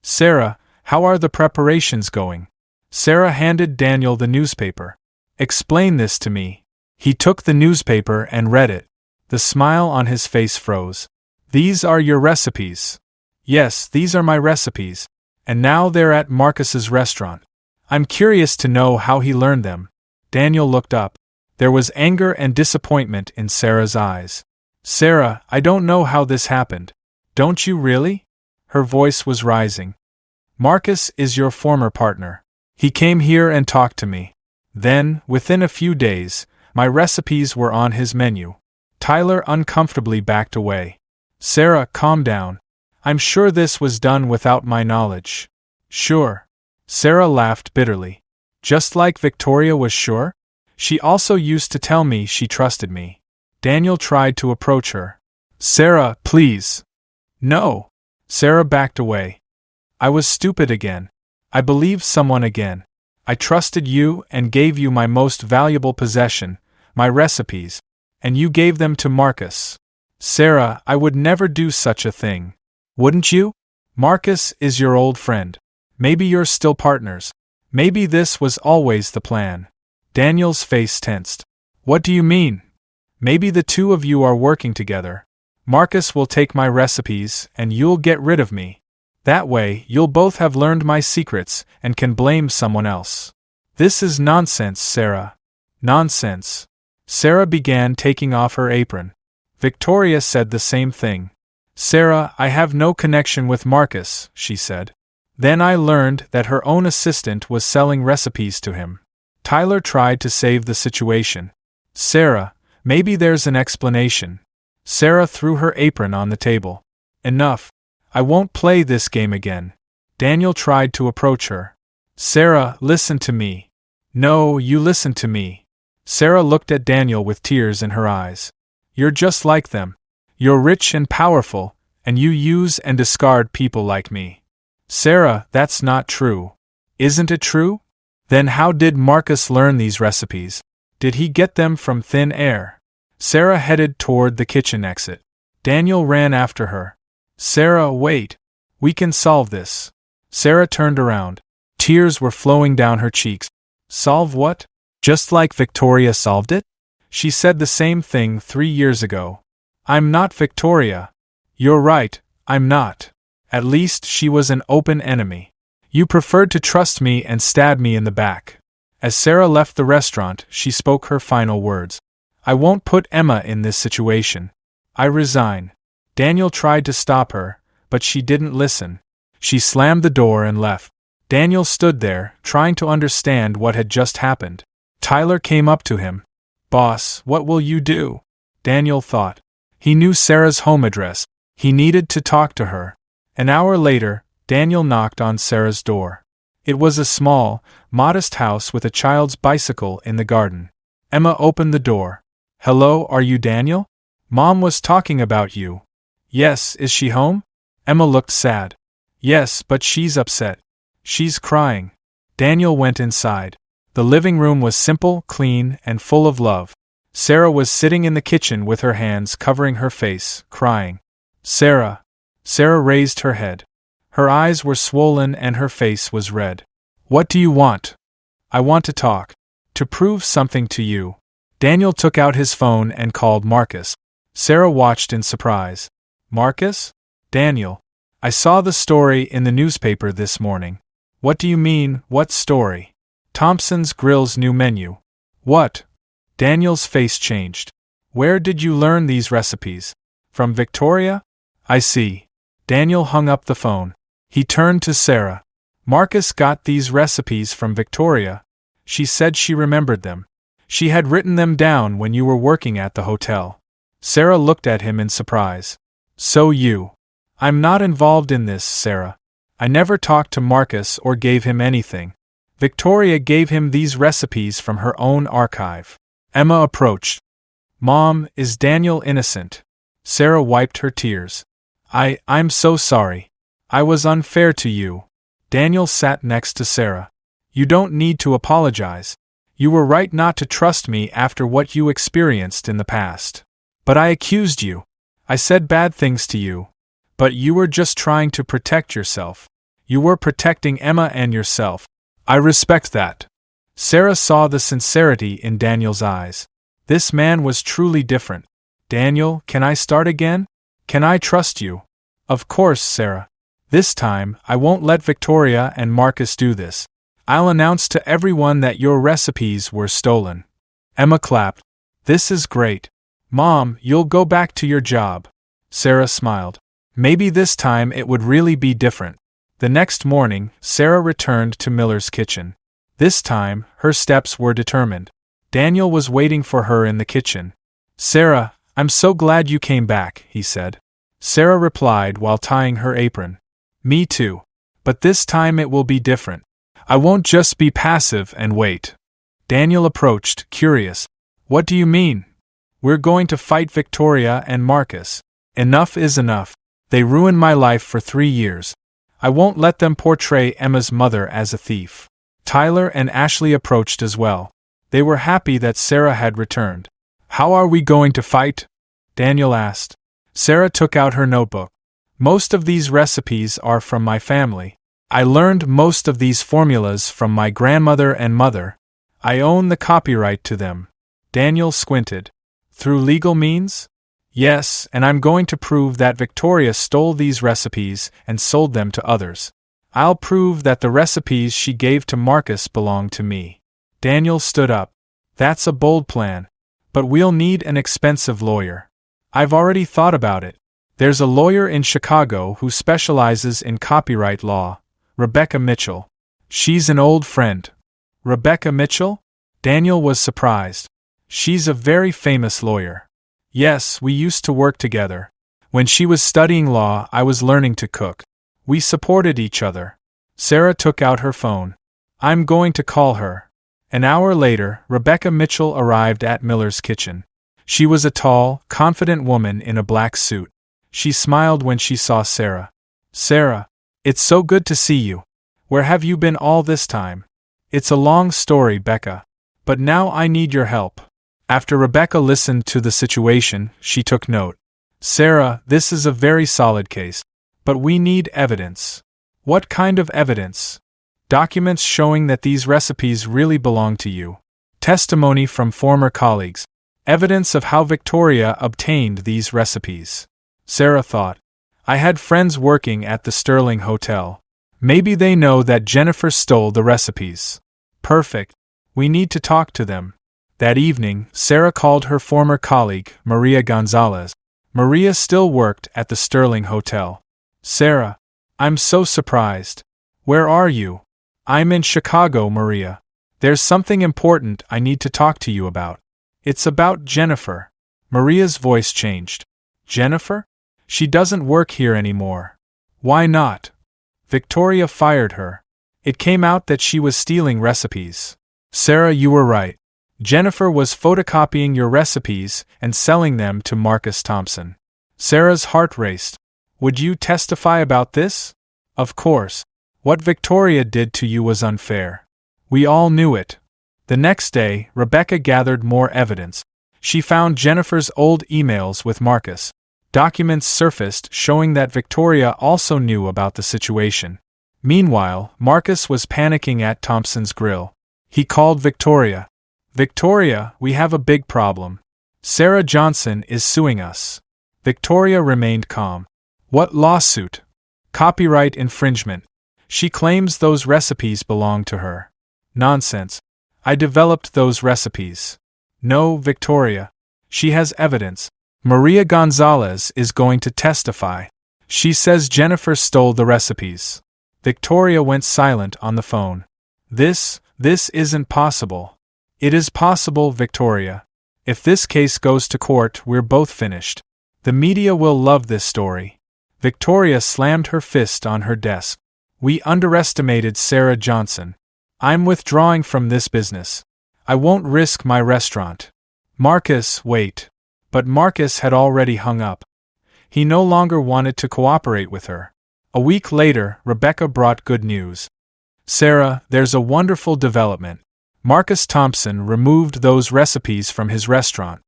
"Sarah, how are the preparations going?" Sarah handed Daniel the newspaper. "Explain this to me." He took the newspaper and read it. The smile on his face froze. These are your recipes. Yes, these are my recipes. And now they're at Marcus's restaurant. I'm curious to know how he learned them. Daniel looked up. There was anger and disappointment in Sarah's eyes. Sarah, I don't know how this happened. Don't you really? Her voice was rising. Marcus is your former partner. He came here and talked to me. Then, within a few days, my recipes were on his menu. Tyler uncomfortably backed away. Sarah, calm down. I'm sure this was done without my knowledge. Sure. Sarah laughed bitterly. Just like Victoria was sure? She also used to tell me she trusted me. Daniel tried to approach her. Sarah, please. No. Sarah backed away. I was stupid again. I believed someone again. I trusted you and gave you my most valuable possession, my recipes, and you gave them to Marcus. Sarah, I would never do such a thing. Wouldn't you? Marcus is your old friend. Maybe you're still partners. Maybe this was always the plan. Daniel's face tensed. What do you mean? Maybe the two of you are working together. Marcus will take my recipes and you'll get rid of me. That way, you'll both have learned my secrets and can blame someone else. This is nonsense, Sarah. Nonsense. Sarah began taking off her apron. Victoria said the same thing. Sarah, I have no connection with Marcus, she said. Then I learned that her own assistant was selling recipes to him. Tyler tried to save the situation. Sarah, maybe there's an explanation. Sarah threw her apron on the table. Enough. I won't play this game again. Daniel tried to approach her. Sarah, listen to me. No, you listen to me. Sarah looked at Daniel with tears in her eyes. You're just like them. You're rich and powerful, and you use and discard people like me. Sarah, that's not true. Isn't it true? Then how did Marcus learn these recipes? Did he get them from thin air? Sarah headed toward the kitchen exit. Daniel ran after her. Sarah, wait. We can solve this. Sarah turned around. Tears were flowing down her cheeks. Solve what? Just like Victoria solved it? She said the same thing 3 years ago. I'm not Victoria. You're right, I'm not. At least she was an open enemy. You preferred to trust me and stab me in the back. As Sarah left the restaurant, she spoke her final words. I won't put Emma in this situation. I resign. Daniel tried to stop her, but she didn't listen. She slammed the door and left. Daniel stood there, trying to understand what had just happened. Tyler came up to him. Boss, what will you do? Daniel thought. He knew Sarah's home address. He needed to talk to her. An hour later, Daniel knocked on Sarah's door. It was a small, modest house with a child's bicycle in the garden. Emma opened the door. Hello, are you Daniel? Mom was talking about you. Yes, is she home? Emma looked sad. Yes, but she's upset. She's crying. Daniel went inside. The living room was simple, clean, and full of love. Sarah was sitting in the kitchen with her hands covering her face, crying. Sarah. Sarah raised her head. Her eyes were swollen and her face was red. What do you want? I want to talk. To prove something to you. Daniel took out his phone and called Marcus. Sarah watched in surprise. Marcus? Daniel. I saw the story in the newspaper this morning. What do you mean, what story? Thompson's Grill's new menu. What? Daniel's face changed. Where did you learn these recipes? From Victoria? I see. Daniel hung up the phone. He turned to Sarah. Marcus got these recipes from Victoria. She said she remembered them. She had written them down when you were working at the hotel. Sarah looked at him in surprise. So you. I'm not involved in this, Sarah. I never talked to Marcus or gave him anything. Victoria gave him these recipes from her own archive. Emma approached. Mom, is Daniel innocent? Sarah wiped her tears. I'm so sorry. I was unfair to you. Daniel sat next to Sarah. You don't need to apologize. You were right not to trust me after what you experienced in the past. But I accused you. I said bad things to you. But you were just trying to protect yourself. You were protecting Emma and yourself. I respect that. Sarah saw the sincerity in Daniel's eyes. This man was truly different. Daniel, can I start again? Can I trust you? Of course, Sarah. This time, I won't let Victoria and Marcus do this. I'll announce to everyone that your recipes were stolen. Emma clapped. This is great. Mom, you'll go back to your job. Sarah smiled. Maybe this time it would really be different. The next morning, Sarah returned to Miller's kitchen. This time, her steps were determined. Daniel was waiting for her in the kitchen. Sarah, I'm so glad you came back, he said. Sarah replied while tying her apron. Me too. But this time it will be different. I won't just be passive and wait. Daniel approached, curious. What do you mean? We're going to fight Victoria and Marcus. Enough is enough. They ruined my life for 3 years. I won't let them portray Emma's mother as a thief. Tyler and Ashley approached as well. They were happy that Sarah had returned. How are we going to fight? Daniel asked. Sarah took out her notebook. Most of these recipes are from my family. I learned most of these formulas from my grandmother and mother. I own the copyright to them. Daniel squinted. Through legal means? Yes, and I'm going to prove that Victoria stole these recipes and sold them to others. I'll prove that the recipes she gave to Marcus belong to me. Daniel stood up. That's a bold plan. But we'll need an expensive lawyer. I've already thought about it. There's a lawyer in Chicago who specializes in copyright law, Rebecca Mitchell. She's an old friend. Rebecca Mitchell? Daniel was surprised. She's a very famous lawyer. Yes, we used to work together. When she was studying law, I was learning to cook. We supported each other. Sarah took out her phone. I'm going to call her. An hour later, Rebecca Mitchell arrived at Miller's kitchen. She was a tall, confident woman in a black suit. She smiled when she saw Sarah. Sarah, it's so good to see you. Where have you been all this time? It's a long story, Becca. But now I need your help. After Rebecca listened to the situation, she took note. Sarah, this is a very solid case. But we need evidence. What kind of evidence? Documents showing that these recipes really belong to you. Testimony from former colleagues. Evidence of how Victoria obtained these recipes. Sarah thought. I had friends working at the Sterling Hotel. Maybe they know that Jennifer stole the recipes. Perfect. We need to talk to them. That evening, Sarah called her former colleague, Maria Gonzalez. Maria still worked at the Sterling Hotel. Sarah, I'm so surprised. Where are you? I'm in Chicago, Maria. There's something important I need to talk to you about. It's about Jennifer. Maria's voice changed. Jennifer? She doesn't work here anymore. Why not? Victoria fired her. It came out that she was stealing recipes. Sarah, you were right. Jennifer was photocopying your recipes and selling them to Marcus Thompson. Sarah's heart raced. Would you testify about this? Of course. What Victoria did to you was unfair. We all knew it. The next day, Rebecca gathered more evidence. She found Jennifer's old emails with Marcus. Documents surfaced showing that Victoria also knew about the situation. Meanwhile, Marcus was panicking at Thompson's grill. He called Victoria. Victoria, we have a big problem. Sarah Johnson is suing us. Victoria remained calm. What lawsuit? Copyright infringement. She claims those recipes belong to her. Nonsense. I developed those recipes. No, Victoria. She has evidence. Maria Gonzalez is going to testify. She says Jennifer stole the recipes. Victoria went silent on the phone. This isn't possible. It is possible, Victoria. If this case goes to court, we're both finished. The media will love this story. Victoria slammed her fist on her desk. We underestimated Sarah Johnson. I'm withdrawing from this business. I won't risk my restaurant. Marcus, wait. But Marcus had already hung up. He no longer wanted to cooperate with her. A week later, Rebecca brought good news. Sarah, there's a wonderful development. Marcus Thompson removed those recipes from his restaurant.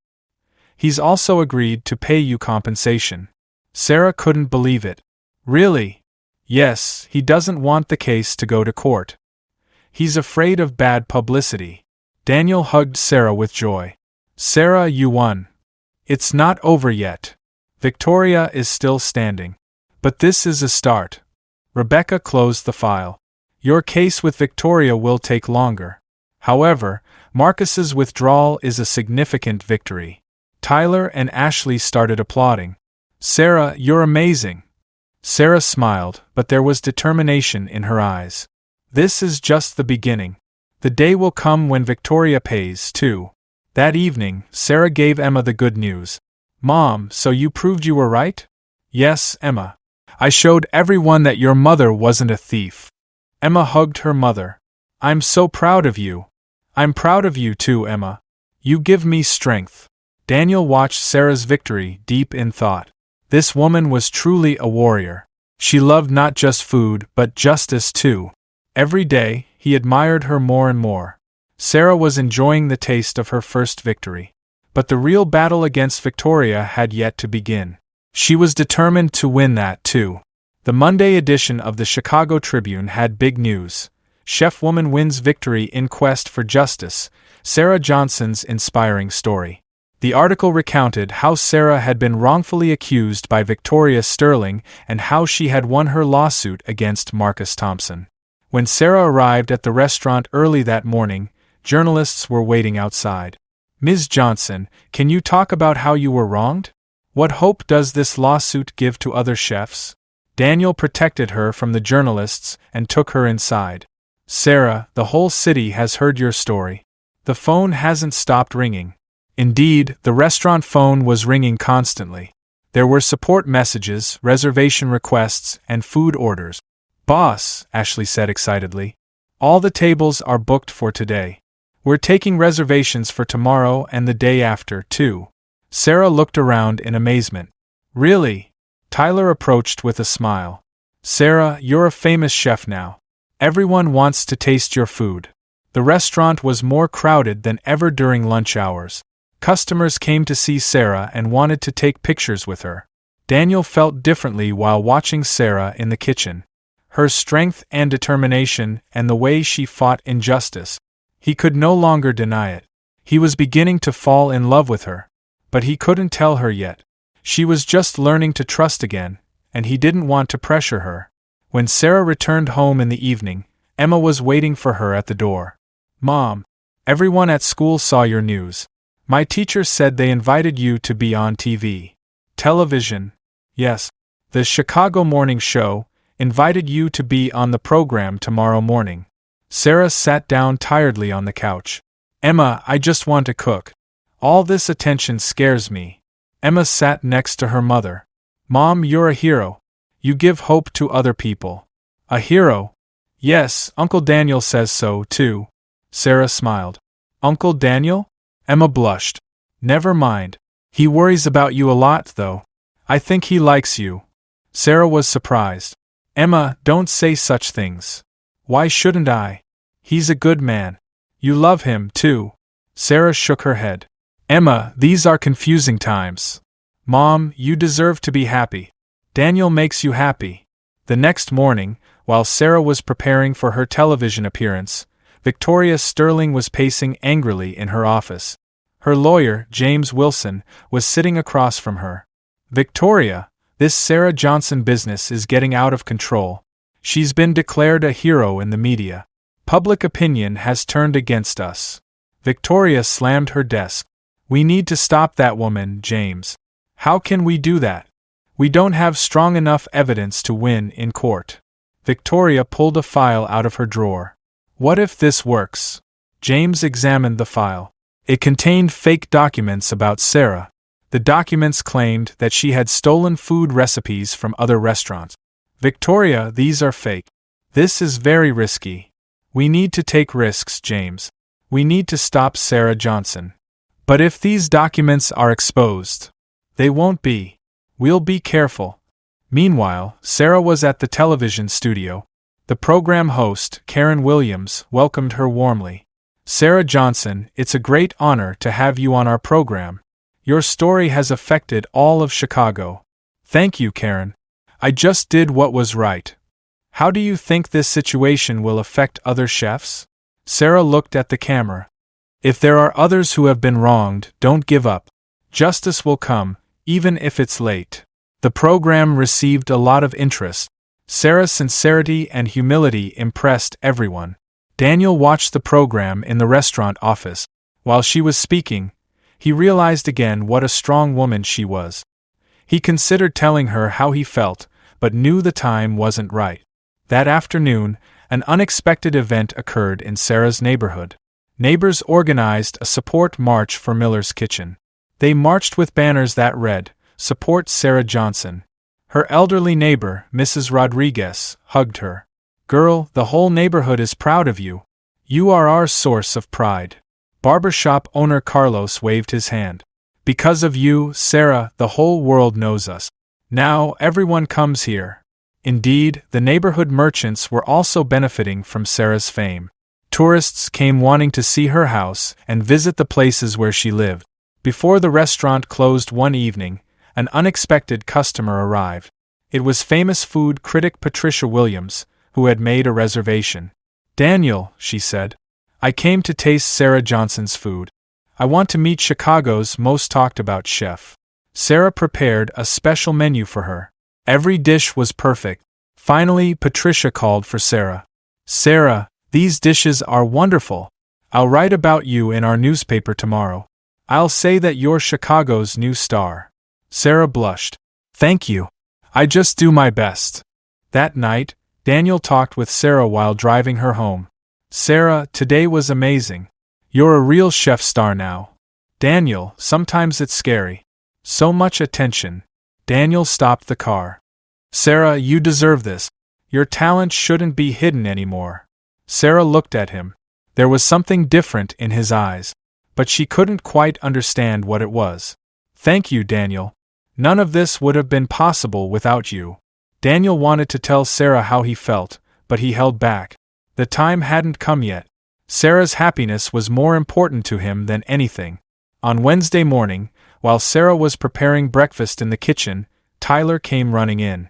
He's also agreed to pay you compensation. Sarah couldn't believe it. Really? Yes, he doesn't want the case to go to court. He's afraid of bad publicity. Daniel hugged Sarah with joy. Sarah, you won. It's not over yet. Victoria is still standing. But this is a start. Rebecca closed the file. Your case with Victoria will take longer. However, Marcus's withdrawal is a significant victory. Tyler and Ashley started applauding. Sarah, you're amazing. Sarah smiled, but there was determination in her eyes. This is just the beginning. The day will come when Victoria pays, too. That evening, Sarah gave Emma the good news. Mom, so you proved you were right? Yes, Emma. I showed everyone that your mother wasn't a thief. Emma hugged her mother. I'm so proud of you. I'm proud of you too, Emma. You give me strength. Daniel watched Sarah's victory deep in thought. This woman was truly a warrior. She loved not just food, but justice too. Every day, he admired her more and more. Sarah was enjoying the taste of her first victory. But the real battle against Victoria had yet to begin. She was determined to win that too. The Monday edition of the Chicago Tribune had big news. Chef woman wins victory in quest for justice, Sarah Johnson's inspiring story. The article recounted how Sarah had been wrongfully accused by Victoria Sterling and how she had won her lawsuit against Marcus Thompson. When Sarah arrived at the restaurant early that morning, journalists were waiting outside. Ms. Johnson, can you talk about how you were wronged? What hope does this lawsuit give to other chefs? Daniel protected her from the journalists and took her inside. Sarah, the whole city has heard your story. The phone hasn't stopped ringing. Indeed, the restaurant phone was ringing constantly. There were support messages, reservation requests, and food orders. Boss, Ashley said excitedly. All the tables are booked for today. We're taking reservations for tomorrow and the day after, too. Sarah looked around in amazement. Really? Tyler approached with a smile. Sarah, you're a famous chef now. Everyone wants to taste your food. The restaurant was more crowded than ever during lunch hours. Customers came to see Sarah and wanted to take pictures with her. Daniel felt differently while watching Sarah in the kitchen. Her strength and determination and the way she fought injustice. He could no longer deny it. He was beginning to fall in love with her. But he couldn't tell her yet. She was just learning to trust again, and he didn't want to pressure her. When Sarah returned home in the evening, Emma was waiting for her at the door. Mom, everyone at school saw your news. My teacher said they invited you to be on TV. Television? Yes. The Chicago Morning Show invited you to be on the program tomorrow morning. Sarah sat down tiredly on the couch. Emma, I just want to cook. All this attention scares me. Emma sat next to her mother. Mom, you're a hero. You give hope to other people. A hero? Yes, Uncle Daniel says so, too. Sarah smiled. Uncle Daniel? Emma blushed. Never mind. He worries about you a lot, though. I think he likes you. Sarah was surprised. Emma, don't say such things. Why shouldn't I? He's a good man. You love him, too. Sarah shook her head. Emma, these are confusing times. Mom, you deserve to be happy. Daniel makes you happy. The next morning, while Sarah was preparing for her television appearance, Victoria Sterling was pacing angrily in her office. Her lawyer, James Wilson, was sitting across from her. Victoria, this Sarah Johnson business is getting out of control. She's been declared a hero in the media. Public opinion has turned against us. Victoria slammed her desk. We need to stop that woman, James. How can we do that? We don't have strong enough evidence to win in court. Victoria pulled a file out of her drawer. What if this works? James examined the file. It contained fake documents about Sarah. The documents claimed that she had stolen food recipes from other restaurants. Victoria, these are fake. This is very risky. We need to take risks, James. We need to stop Sarah Johnson. But if these documents are exposed, they won't be. We'll be careful. Meanwhile, Sarah was at the television studio. The program host, Karen Williams, welcomed her warmly. Sarah Johnson, it's a great honor to have you on our program. Your story has affected all of Chicago. Thank you, Karen. I just did what was right. How do you think this situation will affect other chefs? Sarah looked at the camera. If there are others who have been wronged, don't give up. Justice will come, even if it's late. The program received a lot of interest. Sarah's sincerity and humility impressed everyone. Daniel watched the program in the restaurant office. While she was speaking, he realized again what a strong woman she was. He considered telling her how he felt, but knew the time wasn't right. That afternoon, an unexpected event occurred in Sarah's neighborhood. Neighbors organized a support march for Miller's Kitchen. They marched with banners that read, "Support Sarah Johnson." Her elderly neighbor, Mrs. Rodriguez, hugged her. "Girl, the whole neighborhood is proud of you. You are our source of pride." Barbershop owner Carlos waved his hand. "Because of you, Sarah, the whole world knows us. Now everyone comes here." Indeed, the neighborhood merchants were also benefiting from Sarah's fame. Tourists came wanting to see her house and visit the places where she lived. Before the restaurant closed one evening, an unexpected customer arrived. It was famous food critic Patricia Williams, who had made a reservation. "Daniel," she said, "I came to taste Sarah Johnson's food. I want to meet Chicago's most talked about chef." Sarah prepared a special menu for her. Every dish was perfect. Finally, Patricia called for Sarah. "Sarah, these dishes are wonderful. I'll write about you in our newspaper tomorrow. I'll say that you're Chicago's new star." Sarah blushed. "Thank you. I just do my best." That night, Daniel talked with Sarah while driving her home. "Sarah, today was amazing. You're a real chef star now." "Daniel, sometimes it's scary. So much attention." Daniel stopped the car. "Sarah, you deserve this. Your talent shouldn't be hidden anymore." Sarah looked at him. There was something different in his eyes, but she couldn't quite understand what it was. "Thank you, Daniel. None of this would have been possible without you." Daniel wanted to tell Sarah how he felt, but he held back. The time hadn't come yet. Sarah's happiness was more important to him than anything. On Wednesday morning, while Sarah was preparing breakfast in the kitchen, Tyler came running in.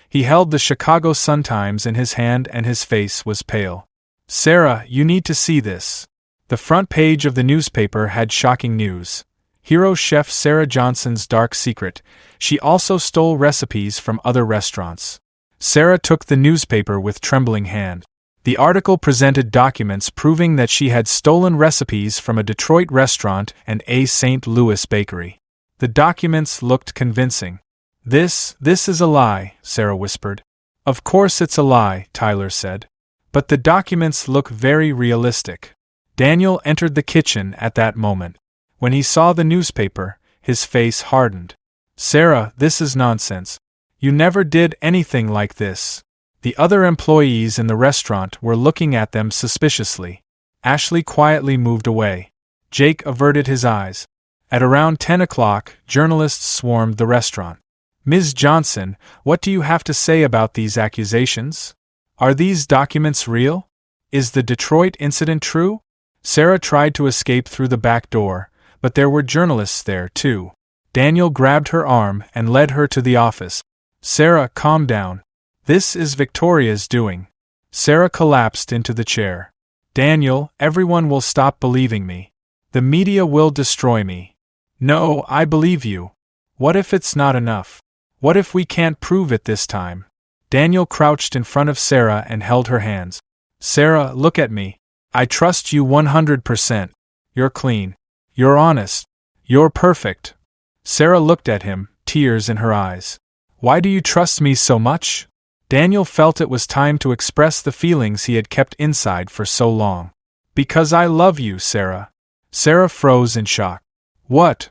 He held the Chicago Sun-Times in his hand and his face was pale. "Sarah, you need to see this." The front page of the newspaper had shocking news. Hero chef Sarah Johnson's dark secret. She also stole recipes from other restaurants. Sarah took the newspaper with trembling hand. The article presented documents proving that she had stolen recipes from a Detroit restaurant and a St. Louis bakery. The documents looked convincing. This is a lie," Sarah whispered. "Of course it's a lie," Tyler said. "But the documents look very realistic." Daniel entered the kitchen at that moment. When he saw the newspaper, his face hardened. "Sarah, this is nonsense. You never did anything like this." The other employees in the restaurant were looking at them suspiciously. Ashley quietly moved away. Jake averted his eyes. At around 10 o'clock, journalists swarmed the restaurant. "Ms. Johnson, what do you have to say about these accusations? Are these documents real? Is the Detroit incident true?" Sarah tried to escape through the back door, but there were journalists there too. Daniel grabbed her arm and led her to the office. "Sarah, calm down. This is Victoria's doing." Sarah collapsed into the chair. "Daniel, everyone will stop believing me. The media will destroy me." "No, I believe you. What if it's not enough? What if we can't prove it this time?" Daniel crouched in front of Sarah and held her hands. "Sarah, look at me. I trust you 100%. You're clean. You're honest. You're perfect." Sarah looked at him, tears in her eyes. "Why do you trust me so much?" Daniel felt it was time to express the feelings he had kept inside for so long. "Because I love you, Sarah." Sarah froze in shock. "What?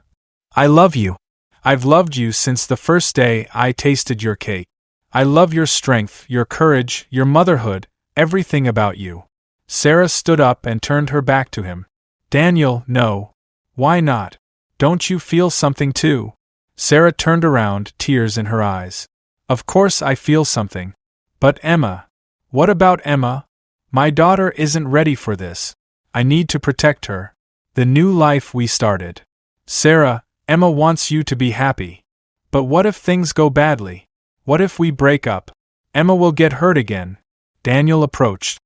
I love you. I've loved you since the first day I tasted your cake. I love your strength, your courage, your motherhood, everything about you." Sarah stood up and turned her back to him. "Daniel, no. Why not? Don't you feel something too?" Sarah turned around, tears in her eyes. "Of course I feel something. But Emma. What about Emma? My daughter isn't ready for this. I need to protect her. The new life we started. Sarah, Emma wants you to be happy. But what if things go badly? What if we break up? Emma will get hurt again." Daniel approached.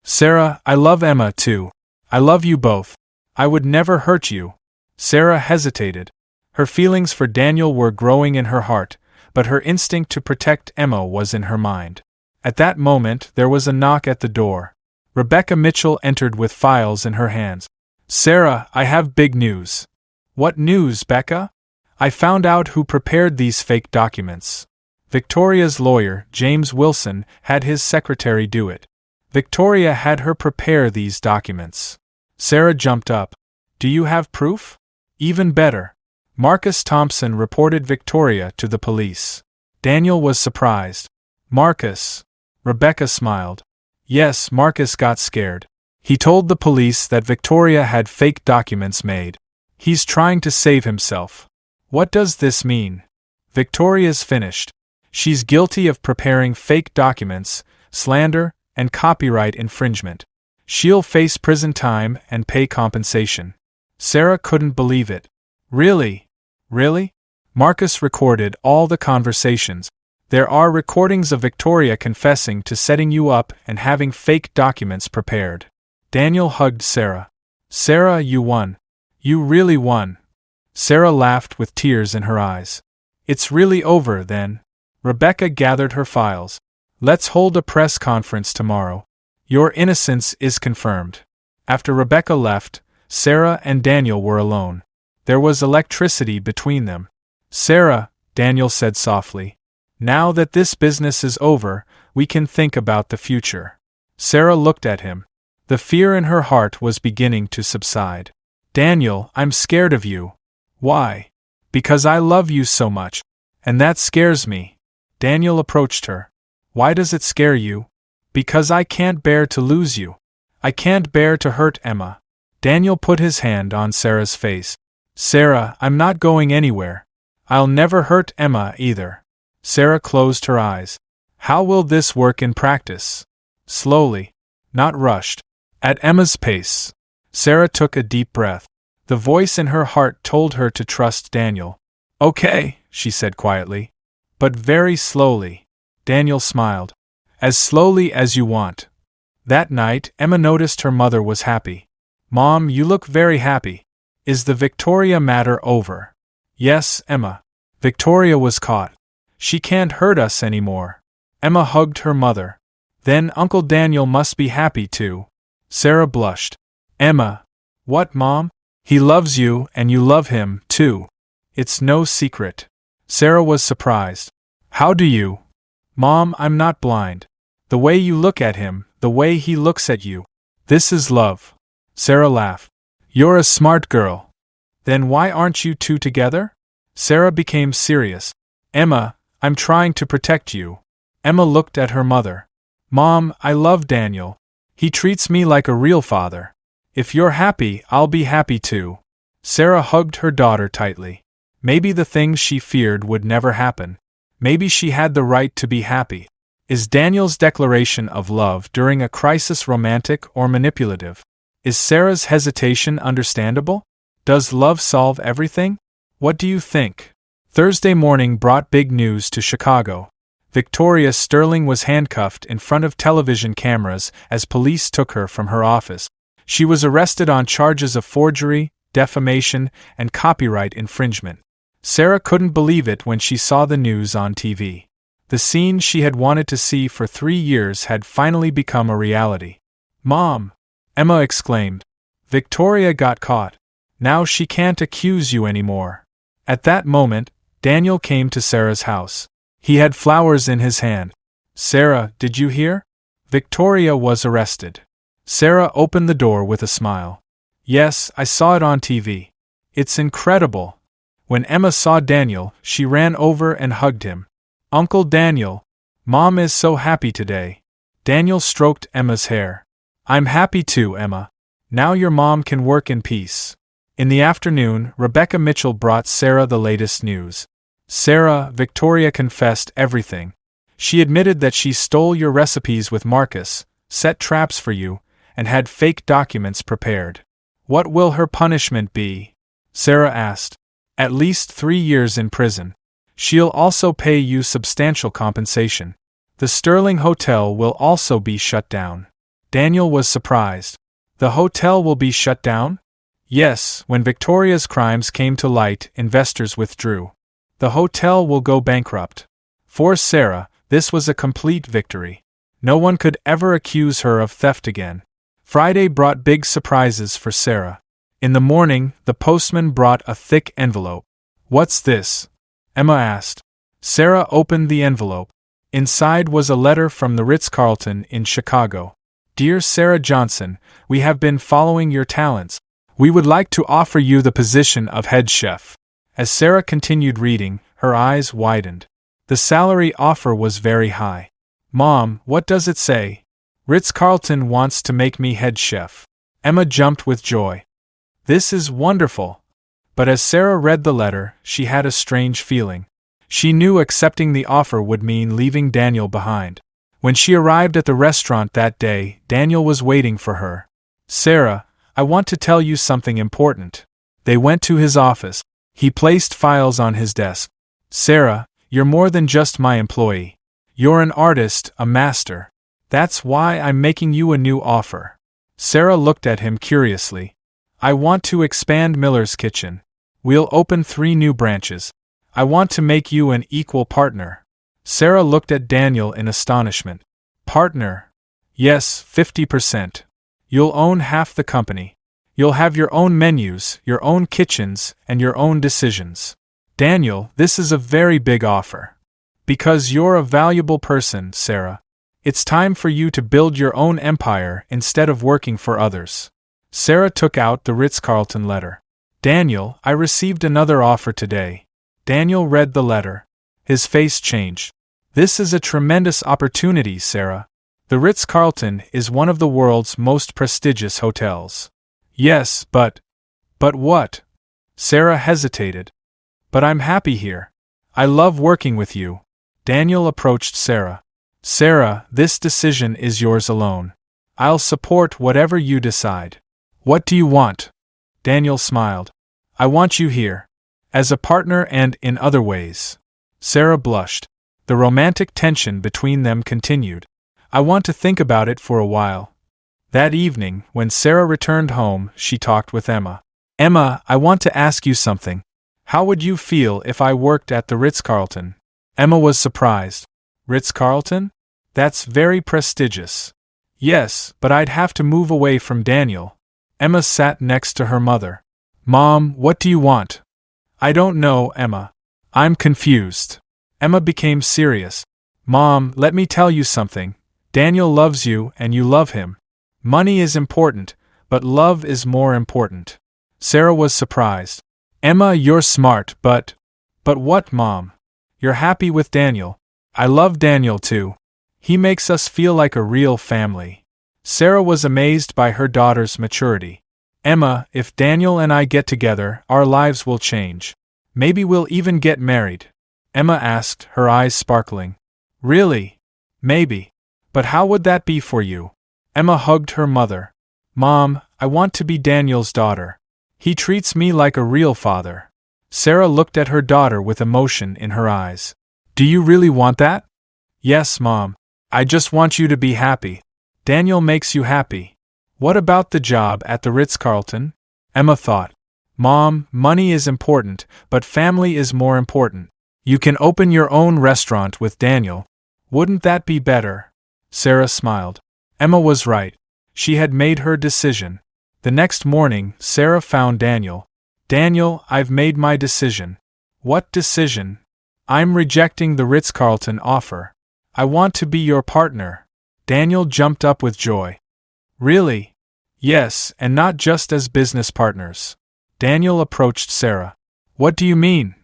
"Sarah, I love Emma too. I love you both. I would never hurt you." Sarah hesitated. Her feelings for Daniel were growing in her heart, but her instinct to protect Emma was in her mind. At that moment, there was a knock at the door. Rebecca Mitchell entered with files in her hands. "Sarah, I have big news." "What news, Becca?" "I found out who prepared these fake documents." Victoria's lawyer, James Wilson, had his secretary do it. Victoria had her prepare these documents. Sarah jumped up. "Do you have proof?" "Even better." Marcus Thompson reported Victoria to the police. Daniel was surprised. "Marcus?" Rebecca smiled. "Yes, Marcus got scared. He told the police that Victoria had fake documents made. He's trying to save himself." "What does this mean?" "Victoria's finished. She's guilty of preparing fake documents, slander, and copyright infringement. She'll face prison time and pay compensation." Sarah couldn't believe it. "Really? Really?" Marcus recorded all the conversations. "There are recordings of Victoria confessing to setting you up and having fake documents prepared." Daniel hugged Sarah. "Sarah, you won. You really won." Sarah laughed with tears in her eyes. "It's really over, then." Rebecca gathered her files. "Let's hold a press conference tomorrow. Your innocence is confirmed." After Rebecca left, Sarah and Daniel were alone. There was electricity between them. "Sarah," Daniel said softly, "now that this business is over, we can think about the future." Sarah looked at him. The fear in her heart was beginning to subside. "Daniel, I'm scared of you." "Why?" "Because I love you so much. And that scares me." Daniel approached her. "Why does it scare you?" "Because I can't bear to lose you. I can't bear to hurt Emma." Daniel put his hand on Sarah's face. "Sarah, I'm not going anywhere. I'll never hurt Emma either." Sarah closed her eyes. "How will this work in practice?" "Slowly. Not rushed. At Emma's pace." Sarah took a deep breath. The voice in her heart told her to trust Daniel. "Okay," she said quietly. "But very slowly." Daniel smiled. "As slowly as you want." That night, Emma noticed her mother was happy. "Mom, you look very happy. Is the Victoria matter over?" "Yes, Emma. Victoria was caught. She can't hurt us anymore." Emma hugged her mother. "Then Uncle Daniel must be happy too." Sarah blushed. "Emma." "What, Mom?" "He loves you, and you love him, too. It's no secret." Sarah was surprised. "How do you?" "Mom, I'm not blind. The way you look at him, the way he looks at you. This is love." Sarah laughed. "You're a smart girl. Then why aren't you two together?" Sarah became serious. "Emma, I'm trying to protect you." Emma looked at her mother. "Mom, I love Daniel. He treats me like a real father. If you're happy, I'll be happy too." Sarah hugged her daughter tightly. Maybe the things she feared would never happen. Maybe she had the right to be happy. Is Daniel's declaration of love during a crisis romantic or manipulative? Is Sarah's hesitation understandable? Does love solve everything? What do you think? Thursday morning brought big news to Chicago. Victoria Sterling was handcuffed in front of television cameras as police took her from her office. She was arrested on charges of forgery, defamation, and copyright infringement. Sarah couldn't believe it when she saw the news on TV. The scene she had wanted to see for 3 years had finally become a reality. "Mom!" Emma exclaimed. "Victoria got caught. Now she can't accuse you anymore." At that moment, Daniel came to Sarah's house. He had flowers in his hand. "Sarah, did you hear? Victoria was arrested." Sarah opened the door with a smile. "Yes, I saw it on TV. It's incredible." When Emma saw Daniel, she ran over and hugged him. "Uncle Daniel, Mom is so happy today." Daniel stroked Emma's hair. "I'm happy too, Emma. Now your mom can work in peace." In the afternoon, Rebecca Mitchell brought Sarah the latest news. "Sarah, Victoria confessed everything. She admitted that she stole your recipes with Marcus, set traps for you, and had fake documents prepared." "What will her punishment be?" Sarah asked. "At least 3 years in prison. She'll also pay you substantial compensation. The Sterling Hotel will also be shut down." Daniel was surprised. "The hotel will be shut down?" Yes, when Victoria's crimes came to light, investors withdrew. The hotel will go bankrupt. For Sarah, this was a complete victory. No one could ever accuse her of theft again. Friday brought big surprises for Sarah. In the morning, the postman brought a thick envelope. "What's this?" Emma asked. Sarah opened the envelope. Inside was a letter from the Ritz-Carlton in Chicago. "Dear Sarah Johnson, we have been following your talents. We would like to offer you the position of head chef." As Sarah continued reading, her eyes widened. The salary offer was very high. "Mom, what does it say?" "Ritz-Carlton wants to make me head chef." Emma jumped with joy. "This is wonderful." But as Sarah read the letter, she had a strange feeling. She knew accepting the offer would mean leaving Daniel behind. When she arrived at the restaurant that day, Daniel was waiting for her. "Sarah, I want to tell you something important." They went to his office. He placed files on his desk. "Sarah, you're more than just my employee. You're an artist, a master. That's why I'm making you a new offer." Sarah looked at him curiously. "I want to expand Miller's Kitchen. We'll open 3 new branches. I want to make you an equal partner." Sarah looked at Daniel in astonishment. "Partner?" "Yes, 50%. You'll own half the company. You'll have your own menus, your own kitchens, and your own decisions." "Daniel, this is a very big offer." "Because you're a valuable person, Sarah. It's time for you to build your own empire instead of working for others." Sarah took out the Ritz-Carlton letter. "Daniel, I received another offer today." Daniel read the letter. His face changed. "This is a tremendous opportunity, Sarah. The Ritz-Carlton is one of the world's most prestigious hotels." "Yes, but what?" Sarah hesitated. "But I'm happy here. I love working with you." Daniel approached Sarah. "Sarah, this decision is yours alone. I'll support whatever you decide." "What do you want?" Daniel smiled. "I want you here. As a partner and in other ways." Sarah blushed. The romantic tension between them continued. "I want to think about it for a while." That evening, when Sarah returned home, she talked with Emma. "Emma, I want to ask you something. How would you feel if I worked at the Ritz-Carlton?" Emma was surprised. "Ritz-Carlton? That's very prestigious." "Yes, but I'd have to move away from Daniel." Emma sat next to her mother. "Mom, what do you want?" "I don't know, Emma. I'm confused." Emma became serious. "Mom, let me tell you something. Daniel loves you and you love him. Money is important, but love is more important." Sarah was surprised. "Emma, you're smart, but what, Mom? You're happy with Daniel." "I love Daniel too. He makes us feel like a real family." Sarah was amazed by her daughter's maturity. "Emma, if Daniel and I get together, our lives will change. Maybe we'll even get married." Emma asked, her eyes sparkling. "Really? Maybe. But how would that be for you?" Emma hugged her mother. "Mom, I want to be Daniel's daughter. He treats me like a real father." Sarah looked at her daughter with emotion in her eyes. "Do you really want that?" "Yes, Mom. I just want you to be happy. Daniel makes you happy." "What about the job at the Ritz-Carlton?" Emma thought. "Mom, money is important, but family is more important. You can open your own restaurant with Daniel. Wouldn't that be better?" Sarah smiled. Emma was right. She had made her decision. The next morning, Sarah found Daniel. "Daniel, I've made my decision." "What decision?" "I'm rejecting the Ritz-Carlton offer. I want to be your partner." Daniel jumped up with joy. "Really?" "Yes, and not just as business partners." Daniel approached Sarah. "What do you mean?"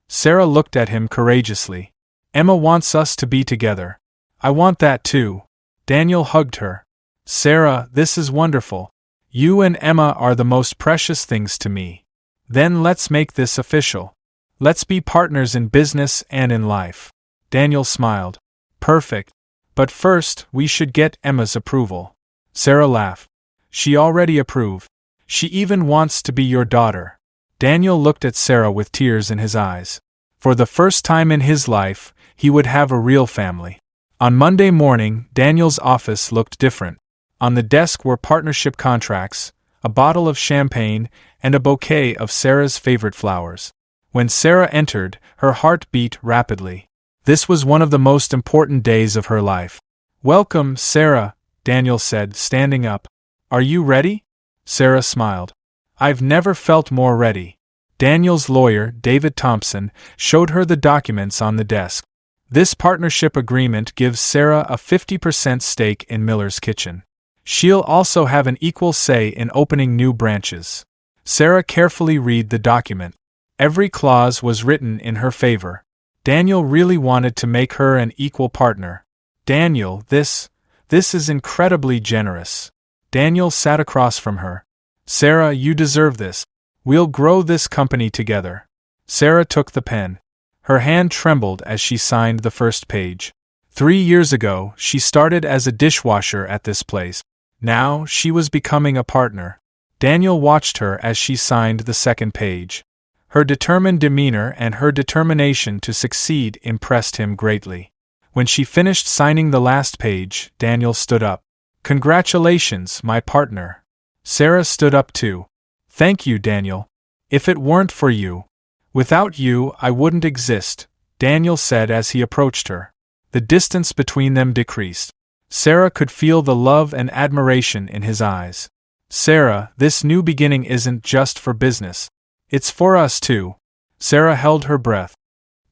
Sarah looked at him courageously. "Emma wants us to be together. I want that too." Daniel hugged her. "Sarah, this is wonderful. You and Emma are the most precious things to me. Then let's make this official. Let's be partners in business and in life." Daniel smiled. "Perfect. But first, we should get Emma's approval." Sarah laughed. "She already approved. She even wants to be your daughter." Daniel looked at Sarah with tears in his eyes. For the first time in his life, he would have a real family. On Monday morning, Daniel's office looked different. On the desk were partnership contracts, a bottle of champagne, and a bouquet of Sarah's favorite flowers. When Sarah entered, her heart beat rapidly. This was one of the most important days of her life. "Welcome, Sarah," Daniel said, standing up. "Are you ready?" Sarah smiled. "I've never felt more ready." Daniel's lawyer, David Thompson, showed her the documents on the desk. This partnership agreement gives Sarah a 50% stake in Miller's Kitchen. She'll also have an equal say in opening new branches. Sarah carefully read the document. Every clause was written in her favor. Daniel really wanted to make her an equal partner. "Daniel, this is incredibly generous." Daniel sat across from her. "Sarah, you deserve this. We'll grow this company together." Sarah took the pen. Her hand trembled as she signed the first page. 3 years ago, she started as a dishwasher at this place. Now, she was becoming a partner. Daniel watched her as she signed the second page. Her determined demeanor and her determination to succeed impressed him greatly. When she finished signing the last page, Daniel stood up. "Congratulations, my partner." Sarah stood up too. "Thank you, Daniel. If it weren't for you, without you, I wouldn't exist," Daniel said as he approached her. The distance between them decreased. Sarah could feel the love and admiration in his eyes. "Sarah, this new beginning isn't just for business. It's for us too." Sarah held her breath.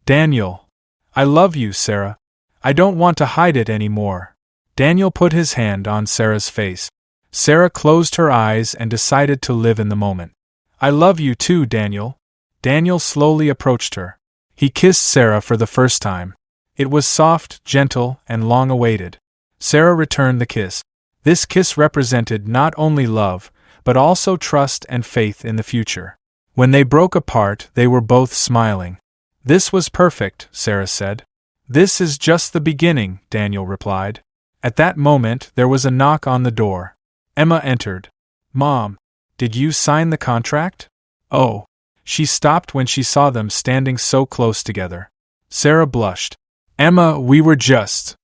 "Daniel. I love you, Sarah. I don't want to hide it anymore." Daniel put his hand on Sarah's face. Sarah closed her eyes and decided to live in the moment. "I love you too, Daniel." Daniel slowly approached her. He kissed Sarah for the first time. It was soft, gentle, and long-awaited. Sarah returned the kiss. This kiss represented not only love, but also trust and faith in the future. When they broke apart, they were both smiling. "This was perfect," Sarah said. "This is just the beginning," Daniel replied. At that moment, there was a knock on the door. Emma entered. "Mom, did you sign the contract?" "Oh." She stopped when she saw them standing so close together. Sarah blushed. "Emma, we were just..."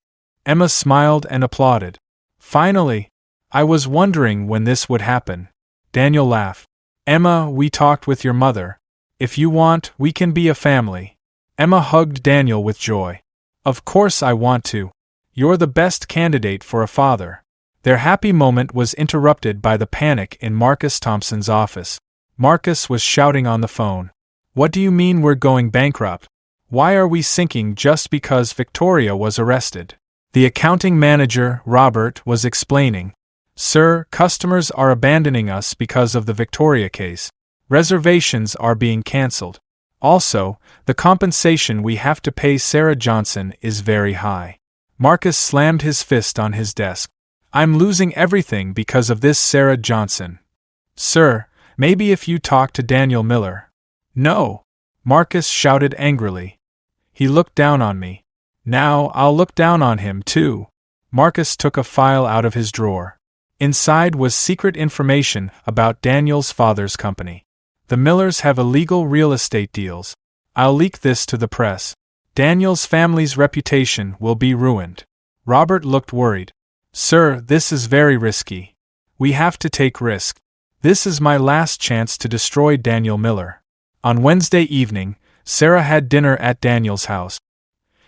Emma smiled and applauded. "Finally! I was wondering when this would happen." Daniel laughed. "Emma, we talked with your mother. If you want, we can be a family." Emma hugged Daniel with joy. "Of course I want to. You're the best candidate for a father." Their happy moment was interrupted by the panic in Marcus Thompson's office. Marcus was shouting on the phone. "What do you mean we're going bankrupt? Why are we sinking just because Victoria was arrested?" The accounting manager, Robert, was explaining. "Sir, customers are abandoning us because of the Victoria case. Reservations are being cancelled. Also, the compensation we have to pay Sarah Johnson is very high." Marcus slammed his fist on his desk. "I'm losing everything because of this Sarah Johnson." "Sir, maybe if you talk to Daniel Miller." "No!" Marcus shouted angrily. "He looked down on me. Now I'll look down on him too." Marcus took a file out of his drawer. Inside was secret information about Daniel's father's company. "The Millers have illegal real estate deals. I'll leak this to the press. Daniel's family's reputation will be ruined." Robert looked worried. "Sir, this is very risky. We have to take risk. This is my last chance to destroy Daniel Miller." On Wednesday evening, Sarah had dinner at Daniel's house.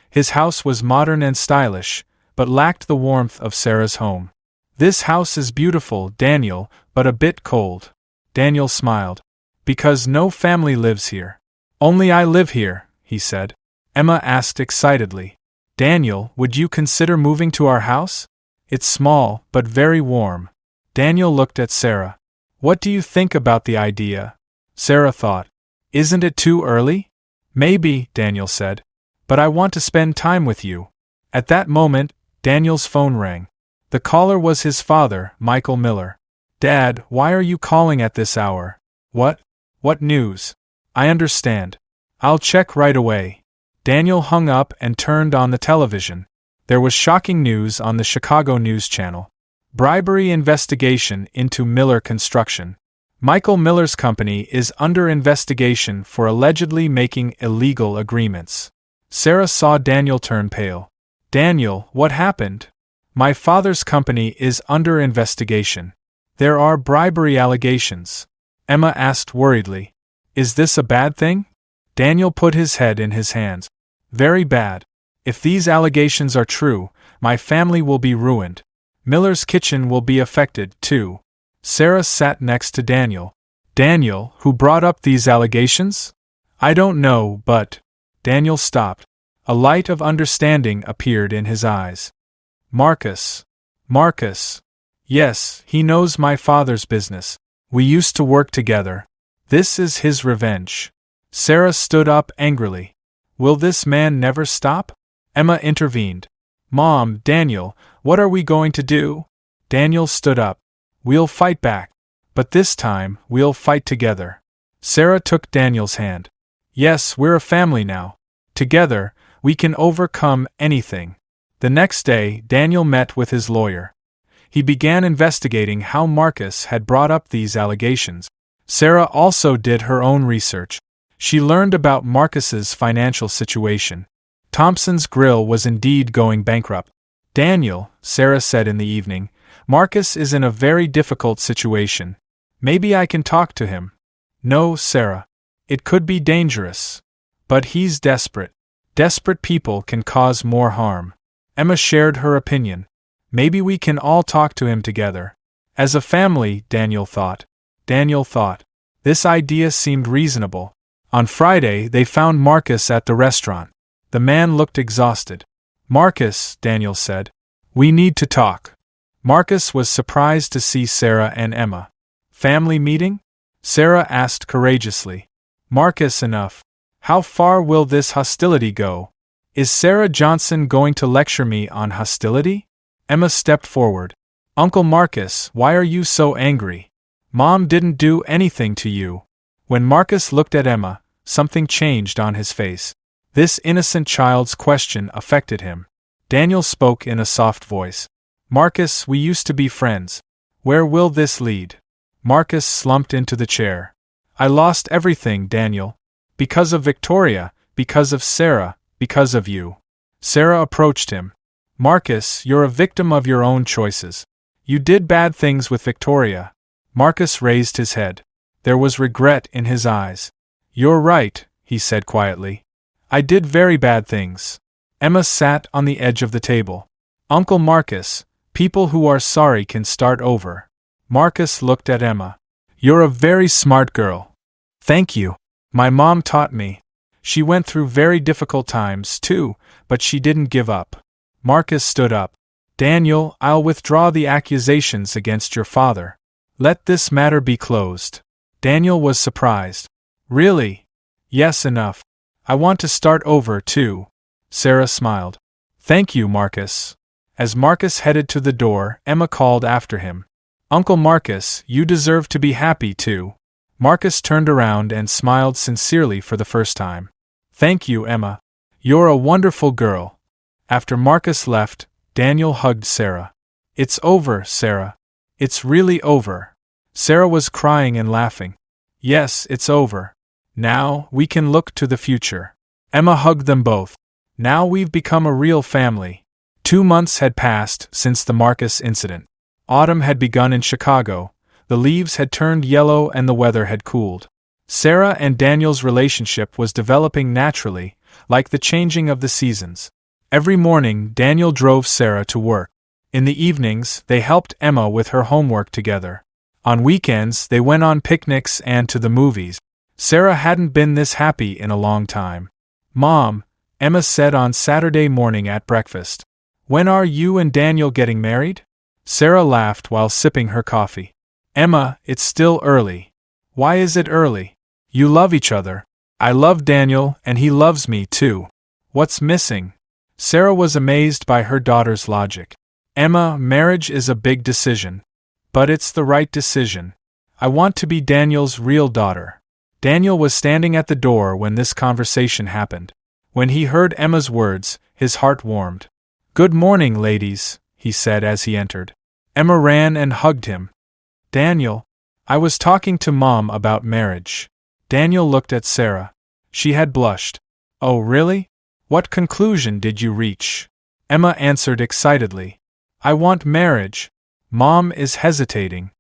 His house was modern and stylish, but lacked the warmth of Sarah's home. "This house is beautiful, Daniel, but a bit cold." Daniel smiled. "Because no family lives here." "Only I live here," he said. Emma asked excitedly. "Daniel, would you consider moving to our house? It's small, but very warm." Daniel looked at Sarah. "What do you think about the idea?" Sarah thought. "Isn't it too early?" "Maybe," Daniel said. "But I want to spend time with you." At that moment, Daniel's phone rang. The caller was his father, Michael Miller. "Dad, why are you calling at this hour?" What news?" "I understand. I'll check right away." Daniel hung up and turned on the television. There was shocking news on the Chicago News Channel. Bribery investigation into Miller Construction. Michael Miller's company is under investigation for allegedly making illegal agreements. Sarah saw Daniel turn pale. "Daniel, what happened?" "My father's company is under investigation. There are bribery allegations. Emma asked worriedly. Is this a bad thing? Daniel put his head in his hands. Very bad. If these allegations are true, my family will be ruined. Miller's Kitchen will be affected, too. Sarah sat next to Daniel. Daniel, who brought up these allegations? I don't know, but… Daniel stopped. A light of understanding appeared in his eyes. Marcus. Marcus. Yes, he knows my father's business. We used to work together. This is his revenge. Sarah stood up angrily. Will this man never stop? Emma intervened. Mom, Daniel, what are we going to do? Daniel stood up. We'll fight back. But this time, we'll fight together. Sarah took Daniel's hand. Yes, we're a family now. Together, we can overcome anything. The next day, Daniel met with his lawyer. He began investigating how Marcus had brought up these allegations. Sarah also did her own research. She learned about Marcus's financial situation. Thompson's Grill was indeed going bankrupt. Daniel, Sarah said in the evening, Marcus is in a very difficult situation. Maybe I can talk to him. No, Sarah. It could be dangerous. But he's desperate. Desperate people can cause more harm. Emma shared her opinion. Maybe we can all talk to him together. As a family, Daniel thought. This idea seemed reasonable. On Friday, they found Marcus at the restaurant. The man looked exhausted. Marcus, Daniel said. We need to talk. Marcus was surprised to see Sarah and Emma. Family meeting? Sarah asked courageously. Marcus, enough. How far will this hostility go? Is Sarah Johnson going to lecture me on hostility? Emma stepped forward. Uncle Marcus, why are you so angry? Mom didn't do anything to you. When Marcus looked at Emma, something changed on his face. This innocent child's question affected him. Daniel spoke in a soft voice. Marcus, we used to be friends. Where will this lead? Marcus slumped into the chair. I lost everything, Daniel. Because of Victoria, because of Sarah, because of you. Sarah approached him. Marcus, you're a victim of your own choices. You did bad things with Victoria. Marcus raised his head. There was regret in his eyes. You're right, he said quietly. I did very bad things. Emma sat on the edge of the table. Uncle Marcus, people who are sorry can start over. Marcus looked at Emma. You're a very smart girl. Thank you. My mom taught me. She went through very difficult times, too, but she didn't give up. Marcus stood up. Daniel, I'll withdraw the accusations against your father. Let this matter be closed. Daniel was surprised. Really? Yes, enough. I want to start over, too. Sarah smiled. Thank you, Marcus. As Marcus headed to the door, Emma called after him. Uncle Marcus, you deserve to be happy, too. Marcus turned around and smiled sincerely for the first time. Thank you, Emma. You're a wonderful girl. After Marcus left, Daniel hugged Sarah. It's over, Sarah. It's really over. Sarah was crying and laughing. Yes, it's over. Now, we can look to the future. Emma hugged them both. Now we've become a real family. 2 months had passed since the Marcus incident. Autumn had begun in Chicago, the leaves had turned yellow and the weather had cooled. Sarah and Daniel's relationship was developing naturally, like the changing of the seasons. Every morning, Daniel drove Sarah to work. In the evenings, they helped Emma with her homework together. On weekends, they went on picnics and to the movies. Sarah hadn't been this happy in a long time. Mom, Emma said on Saturday morning at breakfast. When are you and Daniel getting married? Sarah laughed while sipping her coffee. Emma, it's still early. Why is it early? You love each other. I love Daniel, and he loves me too. What's missing? Sarah was amazed by her daughter's logic. Emma, marriage is a big decision. But it's the right decision. I want to be Daniel's real daughter. Daniel was standing at the door when this conversation happened. When he heard Emma's words, his heart warmed. Good morning, ladies, he said as he entered. Emma ran and hugged him. Daniel, I was talking to Mom about marriage. Daniel looked at Sarah. She had blushed. Oh, really? What conclusion did you reach? Emma answered excitedly. I want marriage. Mom is hesitating.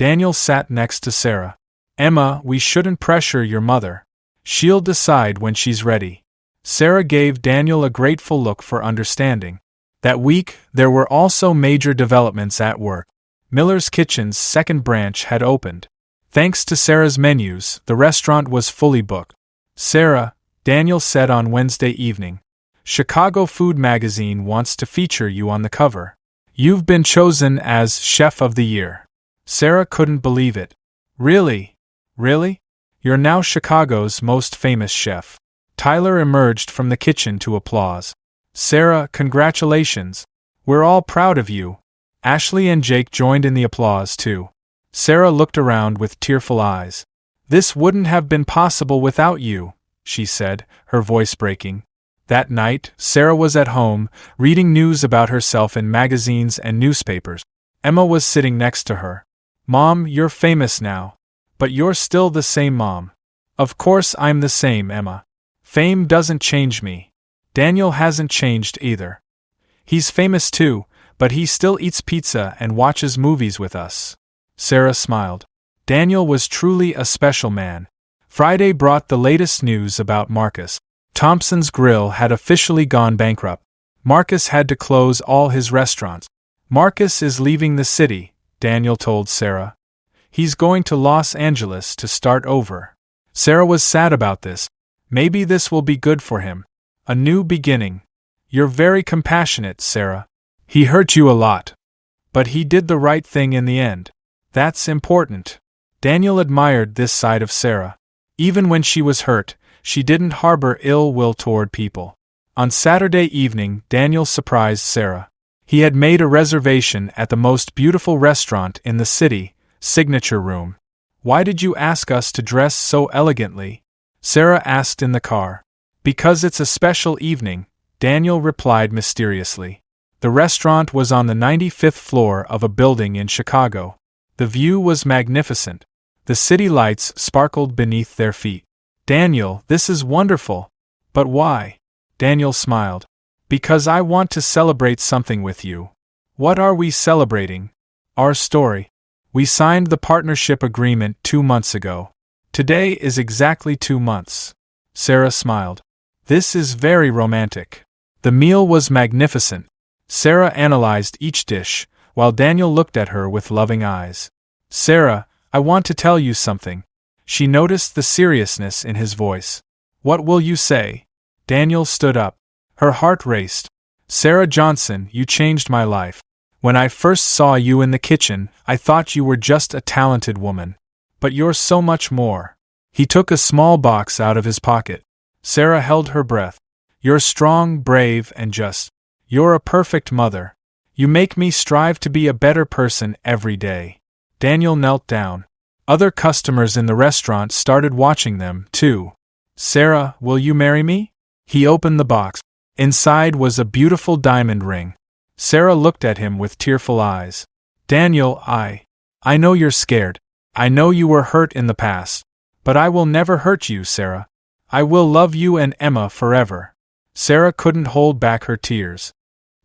Daniel sat next to Sarah. Emma, we shouldn't pressure your mother. She'll decide when she's ready. Sarah gave Daniel a grateful look for understanding. That week, there were also major developments at work. Miller's Kitchen's second branch had opened. Thanks to Sarah's menus, the restaurant was fully booked. Sarah, Daniel said on Wednesday evening, Chicago Food Magazine wants to feature you on the cover. You've been chosen as Chef of the Year. Sarah couldn't believe it. Really? Really? You're now Chicago's most famous chef. Tyler emerged from the kitchen to applause. Sarah, congratulations. We're all proud of you. Ashley and Jake joined in the applause too. Sarah looked around with tearful eyes. This wouldn't have been possible without you, she said, her voice breaking. That night, Sarah was at home, reading news about herself in magazines and newspapers. Emma was sitting next to her. Mom, you're famous now. But you're still the same Mom. Of course I'm the same, Emma. Fame doesn't change me. Daniel hasn't changed either. He's famous too, but he still eats pizza and watches movies with us. Sarah smiled. Daniel was truly a special man. Friday brought the latest news about Marcus. Thompson's Grill had officially gone bankrupt. Marcus had to close all his restaurants. Marcus is leaving the city, Daniel told Sarah. He's going to Los Angeles to start over. Sarah was sad about this. Maybe this will be good for him. A new beginning. You're very compassionate, Sarah. He hurt you a lot. But he did the right thing in the end. That's important. Daniel admired this side of Sarah. Even when she was hurt, she didn't harbor ill will toward people. On Saturday evening, Daniel surprised Sarah. He had made a reservation at the most beautiful restaurant in the city, Signature Room. Why did you ask us to dress so elegantly? Sarah asked in the car. Because it's a special evening, Daniel replied mysteriously. The restaurant was on the 95th floor of a building in Chicago. The view was magnificent. The city lights sparkled beneath their feet. Daniel, this is wonderful. But why? Daniel smiled. Because I want to celebrate something with you. What are we celebrating? Our story. We signed the partnership agreement 2 months ago. Today is exactly 2 months. Sarah smiled. This is very romantic. The meal was magnificent. Sarah analyzed each dish, while Daniel looked at her with loving eyes. Sarah, I want to tell you something. She noticed the seriousness in his voice. What will you say? Daniel stood up. Her heart raced. Sarah Johnson, you changed my life. When I first saw you in the kitchen, I thought you were just a talented woman. But you're so much more. He took a small box out of his pocket. Sarah held her breath. You're strong, brave, and just. You're a perfect mother. You make me strive to be a better person every day. Daniel knelt down. Other customers in the restaurant started watching them, too. Sarah, will you marry me? He opened the box. Inside was a beautiful diamond ring. Sarah looked at him with tearful eyes. Daniel, I know you're scared. I know you were hurt in the past. But I will never hurt you, Sarah. I will love you and Emma forever. Sarah couldn't hold back her tears.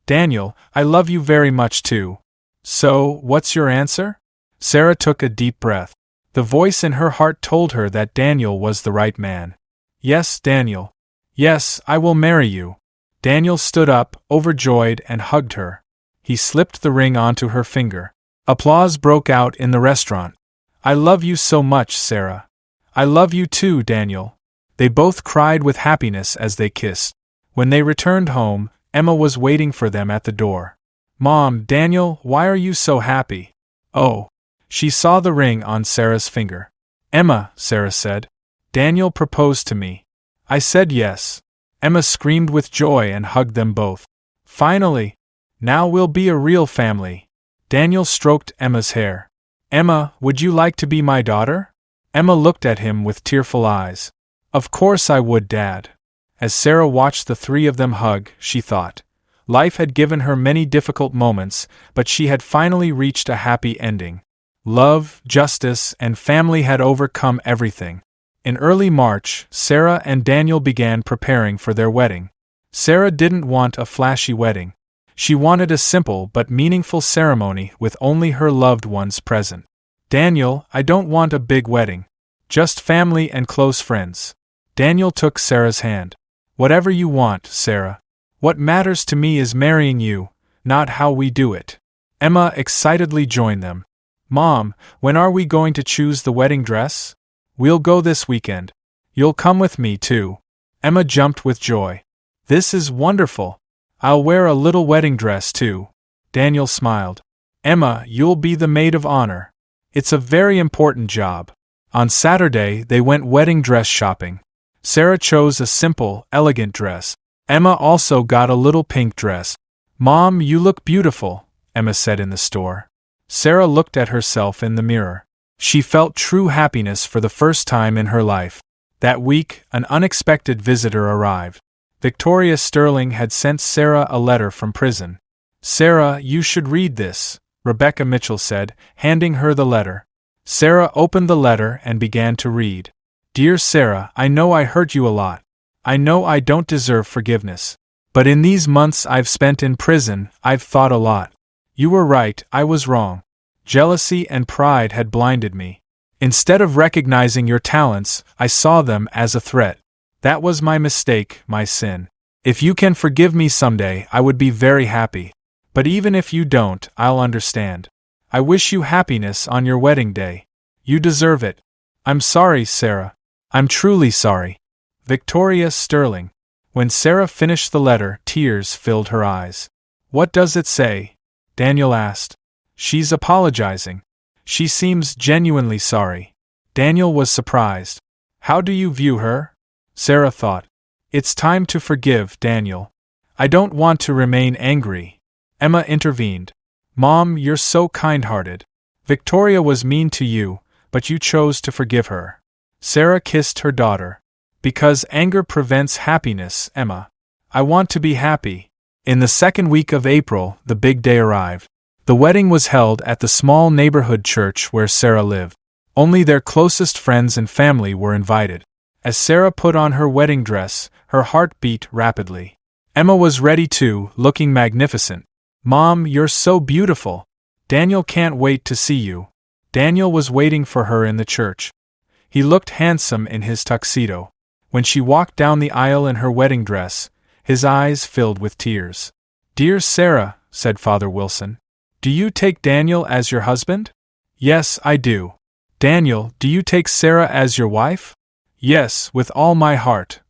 Daniel, I love you very much too. So, what's your answer? Sarah took a deep breath. The voice in her heart told her that Daniel was the right man. Yes, Daniel. Yes, I will marry you. Daniel stood up, overjoyed, and hugged her. He slipped the ring onto her finger. Applause broke out in the restaurant. I love you so much, Sarah. I love you too, Daniel. They both cried with happiness as they kissed. When they returned home, Emma was waiting for them at the door. Mom, Daniel, why are you so happy? Oh. She saw the ring on Sarah's finger. Emma, Sarah said. Daniel proposed to me. I said yes. Emma screamed with joy and hugged them both. Finally! Now we'll be a real family. Daniel stroked Emma's hair. Emma, would you like to be my daughter? Emma looked at him with tearful eyes. Of course I would, Dad. As Sarah watched the three of them hug, she thought. Life had given her many difficult moments, but she had finally reached a happy ending. Love, justice, and family had overcome everything. In early March, Sarah and Daniel began preparing for their wedding. Sarah didn't want a flashy wedding. She wanted a simple but meaningful ceremony with only her loved ones present. Daniel, I don't want a big wedding. Just family and close friends. Daniel took Sarah's hand. Whatever you want, Sarah. What matters to me is marrying you, not how we do it. Emma excitedly joined them. Mom, when are we going to choose the wedding dress? We'll go this weekend. You'll come with me, too. Emma jumped with joy. This is wonderful. I'll wear a little wedding dress, too. Daniel smiled. Emma, you'll be the maid of honor. It's a very important job. On Saturday, they went wedding dress shopping. Sarah chose a simple, elegant dress. Emma also got a little pink dress. Mom, you look beautiful, Emma said in the store. Sarah looked at herself in the mirror. She felt true happiness for the first time in her life. That week, an unexpected visitor arrived. Victoria Sterling had sent Sarah a letter from prison. Sarah, you should read this, Rebecca Mitchell said, handing her the letter. Sarah opened the letter and began to read. Dear Sarah, I know I hurt you a lot. I know I don't deserve forgiveness. But in these months I've spent in prison, I've thought a lot. You were right, I was wrong. Jealousy and pride had blinded me. Instead of recognizing your talents, I saw them as a threat. That was my mistake, my sin. If you can forgive me someday, I would be very happy. But even if you don't, I'll understand. I wish you happiness on your wedding day. You deserve it. I'm sorry, Sarah. I'm truly sorry. Victoria Sterling. When Sarah finished the letter, tears filled her eyes. What does it say? Daniel asked. She's apologizing. She seems genuinely sorry. Daniel was surprised. How do you view her? Sarah thought. It's time to forgive, Daniel. I don't want to remain angry. Emma intervened. Mom, you're so kind-hearted. Victoria was mean to you, but you chose to forgive her. Sarah kissed her daughter. Because anger prevents happiness, Emma. I want to be happy. In the second week of April, the big day arrived. The wedding was held at the small neighborhood church where Sarah lived. Only their closest friends and family were invited. As Sarah put on her wedding dress, her heart beat rapidly. Emma was ready too, looking magnificent. Mom, you're so beautiful. Daniel can't wait to see you. Daniel was waiting for her in the church. He looked handsome in his tuxedo. When she walked down the aisle in her wedding dress, his eyes filled with tears. Dear Sarah, said Father Wilson, do you take Daniel as your husband? Yes, I do. Daniel, do you take Sarah as your wife? Yes, with all my heart.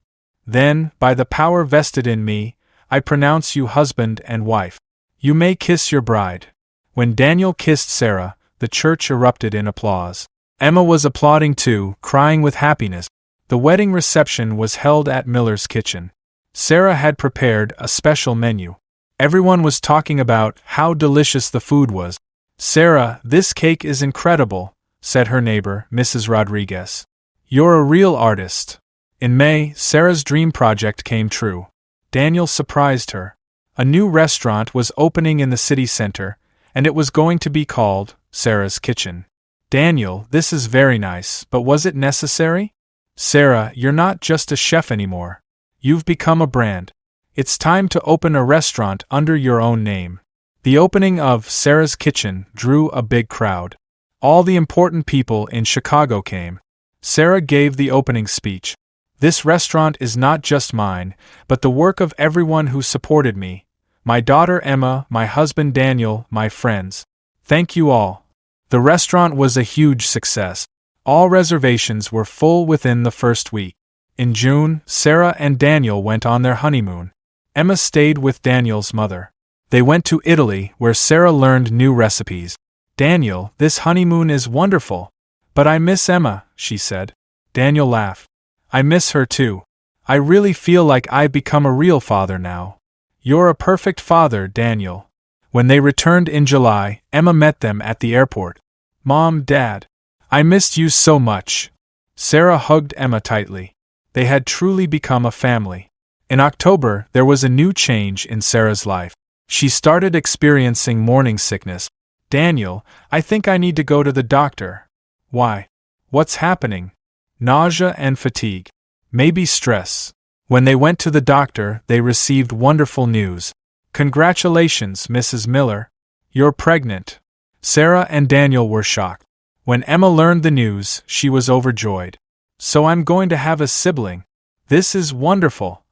Then, by the power vested in me, I pronounce you husband and wife. You may kiss your bride. When Daniel kissed Sarah, the church erupted in applause. Emma was applauding too, crying with happiness. The wedding reception was held at Miller's kitchen. Sarah had prepared a special menu. Everyone was talking about how delicious the food was. Sarah, this cake is incredible, said her neighbor, Mrs. Rodriguez. You're a real artist. In May, Sarah's dream project came true. Daniel surprised her. A new restaurant was opening in the city center, and it was going to be called Sarah's Kitchen. Daniel, this is very nice, but was it necessary? Sarah, you're not just a chef anymore. You've become a brand. It's time to open a restaurant under your own name. The opening of Sarah's Kitchen drew a big crowd. All the important people in Chicago came. Sarah gave the opening speech. This restaurant is not just mine, but the work of everyone who supported me. My daughter Emma, my husband Daniel, my friends. Thank you all. The restaurant was a huge success. All reservations were full within the first week. In June, Sarah and Daniel went on their honeymoon. Emma stayed with Daniel's mother. They went to Italy, where Sarah learned new recipes. Daniel, this honeymoon is wonderful. But I miss Emma, she said. Daniel laughed. I miss her too. I really feel like I've become a real father now. You're a perfect father, Daniel. When they returned in July, Emma met them at the airport. Mom, Dad. I missed you so much. Sarah hugged Emma tightly. They had truly become a family. In October, there was a new change in Sarah's life. She started experiencing morning sickness. Daniel, I think I need to go to the doctor. Why? What's happening? Nausea and fatigue. Maybe stress. When they went to the doctor, they received wonderful news. Congratulations, Mrs. Miller. You're pregnant. Sarah and Daniel were shocked. When Emma learned the news, she was overjoyed. So I'm going to have a sibling. This is wonderful.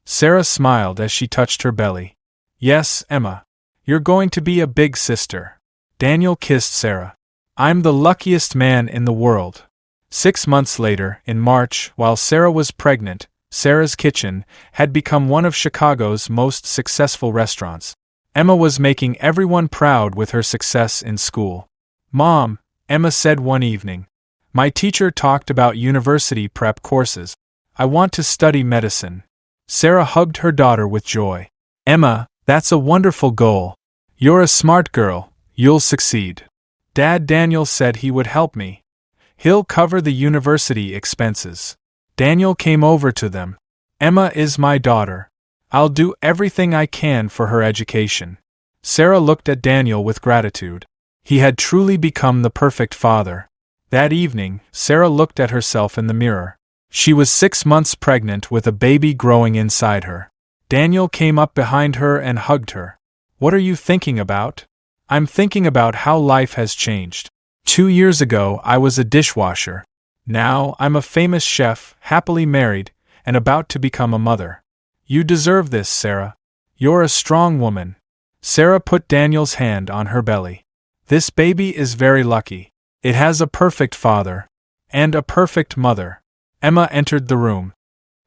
Sarah smiled as she touched her belly. Yes, Emma. You're going to be a big sister. Daniel kissed Sarah. I'm the luckiest man in the world. 6 months later, in March, while Sarah was pregnant, Sarah's Kitchen had become one of Chicago's most successful restaurants. Emma was making everyone proud with her success in school. Mom, Emma said one evening, my teacher talked about university prep courses. I want to study medicine. Sarah hugged her daughter with joy. Emma, that's a wonderful goal. You're a smart girl. You'll succeed. Dad Daniel said he would help me. He'll cover the university expenses. Daniel came over to them. Emma is my daughter. I'll do everything I can for her education. Sarah looked at Daniel with gratitude. He had truly become the perfect father. That evening, Sarah looked at herself in the mirror. She was 6 months pregnant with a baby growing inside her. Daniel came up behind her and hugged her. What are you thinking about? I'm thinking about how life has changed. 2 years ago, I was a dishwasher. Now, I'm a famous chef, happily married, and about to become a mother. You deserve this, Sarah. You're a strong woman. Sarah put Daniel's hand on her belly. This baby is very lucky. It has a perfect father. And a perfect mother. Emma entered the room.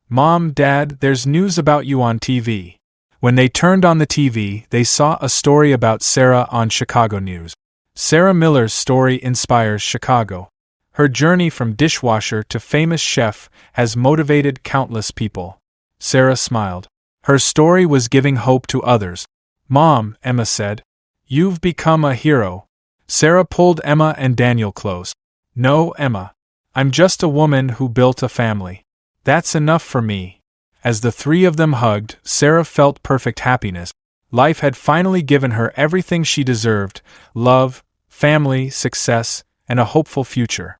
Mom, Dad, there's news about you on TV. When they turned on the TV, they saw a story about Sarah on Chicago News. Sarah Miller's story inspires Chicago. Her journey from dishwasher to famous chef has motivated countless people. Sarah smiled. Her story was giving hope to others. Mom, Emma said. You've become a hero. Sarah pulled Emma and Daniel close. No, Emma. I'm just a woman who built a family. That's enough for me. As the three of them hugged, Sarah felt perfect happiness. Life had finally given her everything she deserved: love, family, success, and a hopeful future.